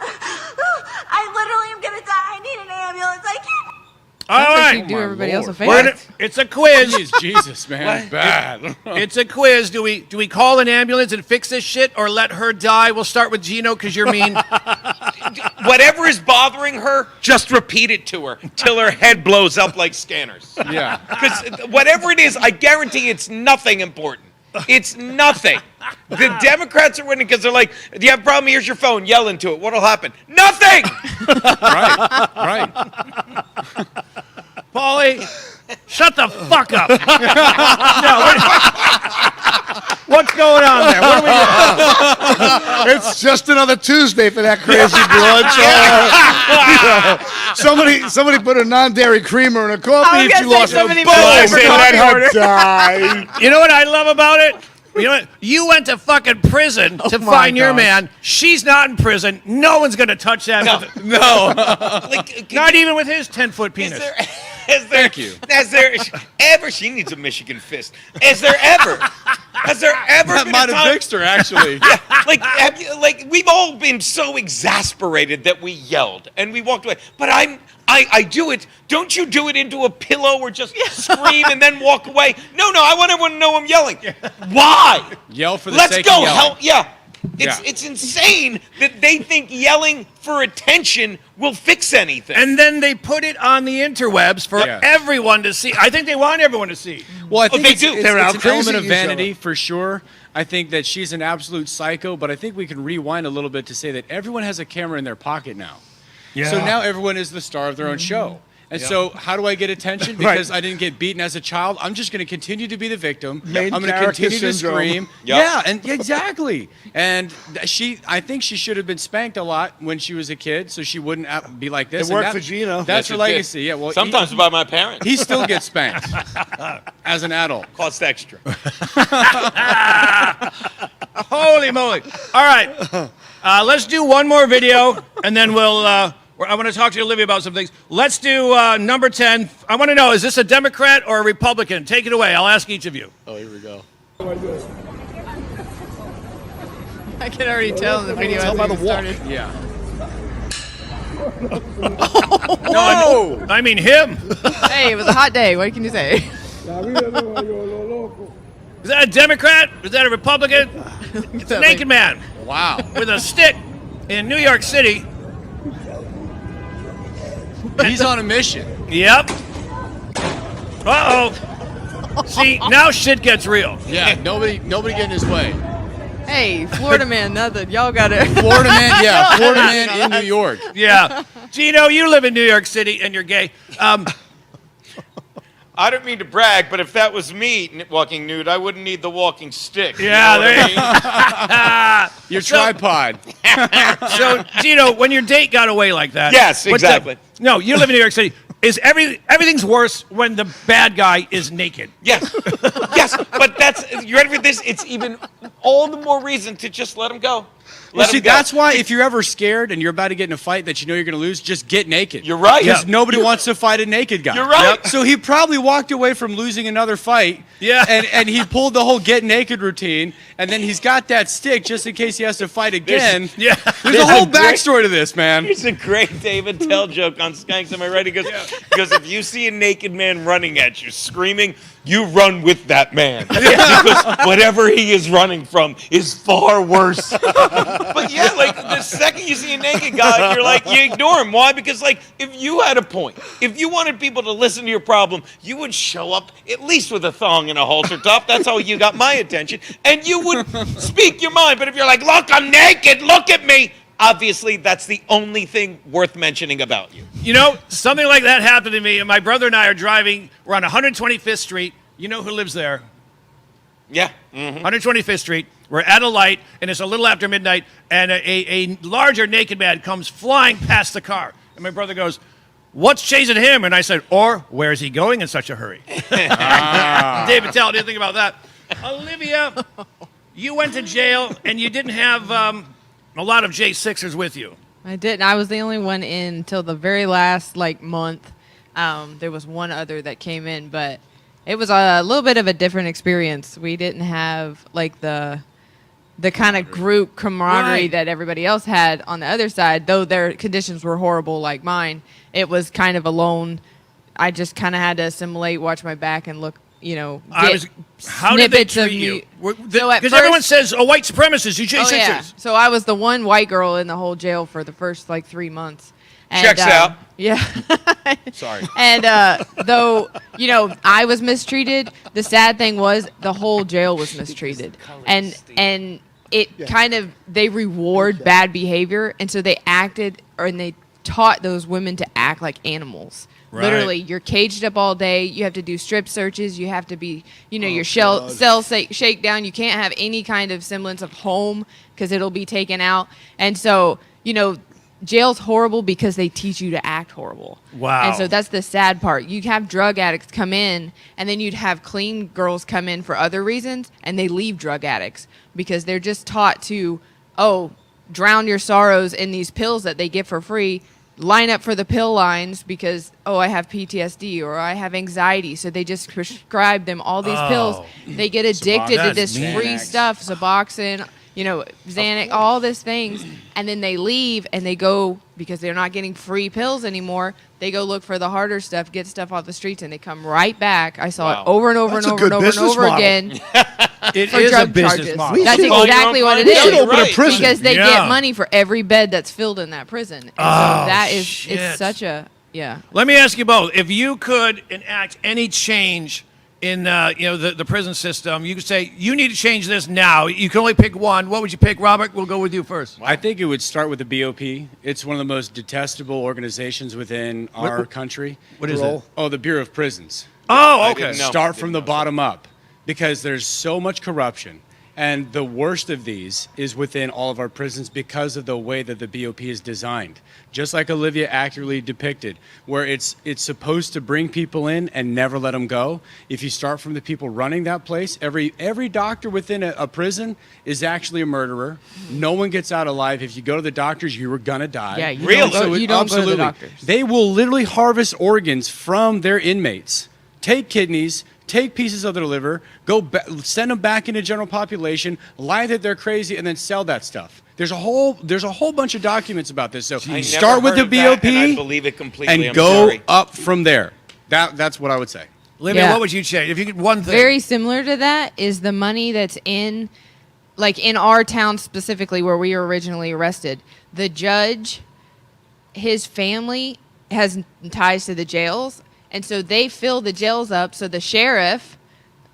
I literally am gonna die. I need an ambulance. I can't. All right. You do everybody else a We're favor. gonna- it's a quiz. Jeez, Jesus, man. Bad. It's a quiz. Do we call an ambulance and fix this shit, or let her die? We'll start with Gino because you're mean. Whatever is bothering her, just repeat it to her till her head blows up like scanners. Yeah. Because whatever it is, I guarantee it's nothing important. It's nothing. The Democrats are winning because they're like, do you have a problem? Here's your phone. Yell into it. What'll happen? Nothing! Right. Paulie, shut the fuck up. What's going on there? What are we doing? It's just another Tuesday for that crazy broad. Somebody put a non-dairy creamer in a coffee I and was she gonna say lost her somebody balls made and her let her order. die. You know what I love about it? You know what? You went to fucking prison to my find your gosh. man. She's not in prison. No one's going to touch that. No. Like, Not even with his 10-foot penis. Thank you. Has there ever? She needs a Michigan fist. Has there ever That been might a have time? fixed her, actually. Like we've all been so exasperated that we yelled and we walked away. But I do it. Don't you do it into a pillow or just scream and then walk away? No, I want everyone to know I'm yelling. Why? Yell for the Let's sake go. of yelling. Yeah. Yeah. It's insane that they think yelling for attention will fix anything. And then they put it on the interwebs for Yeah. everyone to see. I think they want everyone to see. Well, I think they it's, do. it's, They're it's out an crazy element of each other. vanity for sure. I think that she's an absolute psycho, but I think we can rewind a little bit to say that everyone has a camera in their pocket now. So now everyone is the star of their own show. And so how do I get attention? Because I didn't get beaten as a child. I'm just going to continue to be the victim. Main I'm going to character continue to syndrome. scream. Yep. Yeah, and exactly. And I think she should have been spanked a lot when she was a kid, so she wouldn't be like this. It And worked for Gino. That's her Yes, it did. legacy. Yeah. Well, Sometimes by my parents. he still gets spanked as an adult. Cost extra. Holy moly. All right. Let's do one more video, and then I want to talk to Olivia about some things. Let's do number 10. I want to know, is this a Democrat or a Republican? Take it away. I'll ask each of you. Oh, here we go. I can already tell in the video. tell by the hasn't even started. Yeah. No, I mean him. Hey, it was a hot day. What can you say? Is that a Democrat? Is that a Republican? It's a naked man Wow. with a stick in New York City. He's on a mission. Yep. Uh-oh. See, now shit gets real. Yeah, nobody get in his way. Hey, Florida man, nothing. Y'all got it. Florida man, yeah, Florida man in New York. Yeah. Gino, you live in New York City and you're gay. I don't mean to brag, but if that was me walking nude, I wouldn't need the walking stick. Yeah, you know what I mean? Your tripod. So, Gino, when your date got away like that. Yes, what's exactly. No, you live in New York City. Is everything's worse when the bad guy is naked. Yes, but you ready for this? It's even all the more reason to just let him go. Well, see, that's why if you're ever scared and you're about to get in a fight that you know you're going to lose, just get naked. You're right. Because nobody wants to fight a naked guy. You're right. Yep. So he probably walked away from losing another fight. Yeah. And he pulled the whole get naked routine, and then he's got that stick just in case he has to fight again. Yeah. There's a whole backstory to this, man. It's a great David Tell joke on Skanks. Am I right? He goes, because if you see a naked man running at you, screaming, you run with that man. Because whatever he is running from is far worse. But yeah, like the second you see a naked guy, you're like, you ignore him. Why? Because like if you had a point, if you wanted people to listen to your problem, you would show up at least with a thong and a halter top. That's how you got my attention. And you would speak your mind. But if you're like, look, I'm naked, look at me. Obviously, that's the only thing worth mentioning about you. You know, something like that happened to me, and my brother and I are driving. We're on 125th Street. You know who lives there? Yeah. 125th Street. We're at a light, and it's a little after midnight, and a larger naked man comes flying past the car. And my brother goes, "What's chasing him?" And I said, "Or where is he going in such a hurry?" David Tell, didn't think about that. Olivia, you went to jail, and you didn't have a lot of J6ers with you. I didn't. I was the only one in until the very last month. There was one other that came in, but it was a little bit of a different experience. We didn't have the kind of group camaraderie that everybody else had on the other side, though their conditions were horrible like mine. It was kind of alone. I just kind of had to assimilate, watch my back, and look, how did they treat you? Because everyone says, white supremacists, you J6ers. Oh, yeah. So I was the one white girl in the whole jail for the first 3 months. And, checks out. Yeah. Sorry. And though, I was mistreated, the sad thing was the whole jail was mistreated. And it kind of, they reward bad behavior. And so they they taught those women to act like animals. Right. Literally, you're caged up all day. You have to do strip searches. You have to be, your cell shake down. You can't have any kind of semblance of home because it'll be taken out. And so, jail's horrible because they teach you to act horrible. Wow. And so that's the sad part. You'd have drug addicts come in, and then you'd have clean girls come in for other reasons, and they leave drug addicts because they're just taught to, drown your sorrows in these pills that they get for free. Line up for the pill lines because, I have PTSD or I have anxiety. So they just prescribe them all these pills. They get addicted to this free stuff, Suboxone, Xanax, all these things. And then they leave and they go, because they're not getting free pills anymore, they go look for the harder stuff, get stuff off the streets, and they come right back. I saw it over and over and over and over and over again. It for is drug a business charges. model. That's exactly what it We is. should open a prison. Because they get money for every bed that's filled in that prison. And so that is, shit. it's such a, Let me ask you both. If you could enact any change in the prison system, you could say, you need to change this now. You can only pick one. What would you pick, Robert? We'll go with you first. I think it would start with the BOP. It's one of the most detestable organizations within our country. What is it? Oh, the Bureau of Prisons. Oh, okay. Start from the bottom up because there's so much corruption. And the worst of these is within all of our prisons because of the way that the BOP is designed. Just like Olivia accurately depicted, where it's supposed to bring people in and never let them go. If you start from the people running that place, every doctor within a prison is actually a murderer. No one gets out alive. If you go to the doctors, you were going to die. Yeah, you don't go to the doctors. They will literally harvest organs from their inmates, take kidneys, take pieces of their liver, send them back into general population, lie that they're crazy, and then sell that stuff. There's a whole bunch of documents about this. So start with the BOP and I believe it completely. and go up from there. That's what I would say. Livia, what would you change if you could one thing? Very similar to that is the money that's in our town specifically where we were originally arrested. The judge, his family has ties to the jails. And so they fill the jails up. So the sheriff,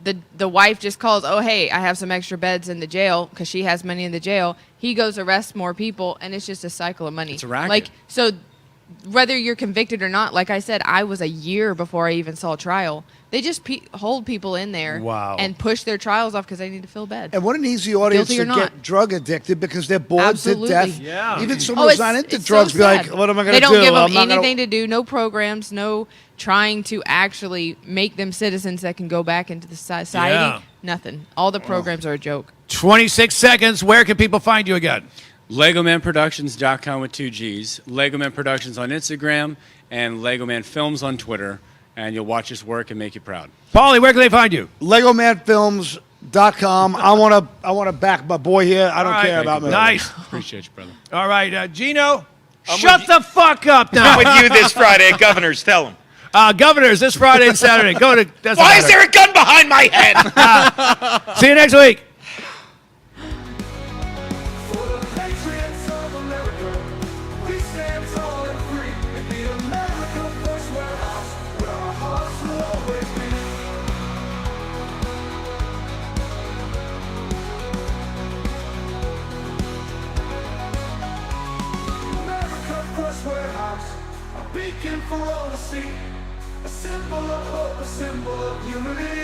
the wife just calls, hey, I have some extra beds in the jail because she has money in the jail. He goes arrest more people, and it's just a cycle of money. It's a racket. So whether you're convicted or not, like I said, I was a year before I even saw trial. They just hold people in there and push their trials off because they need to fill beds. And what an easy audience Guilty or to not. get drug addicted because they're bored Absolutely. to death. Yeah. Even someone who's not into drugs so be like, sad. what am I going to do? They don't give them I'm not anything to do, no programs, no trying to actually make them citizens that can go back into the society. Yeah. Nothing. All the programs are a joke. 26 seconds. Where can people find you again? LegoManProductions.com with 2 G's. LegoMan Productions on Instagram and LegoMan Films on Twitter. And you'll watch us work and make you proud. Paulie, where can they find you? LegoManFilms.com. I want to back my boy here. I don't care about me. Nice. Appreciate you, brother. All right, Gino, shut the fuck up now. I'm with you this Friday at Governor's. Tell him. Governors, this Friday and Saturday. Go to. Why is there a gun behind my head? See you next week. For the patriots of America, we stand tall and free in the America First Warehouse, where our hearts will always be. America First Warehouse, a beacon for all to see, a symbol of hope, a symbol of unity.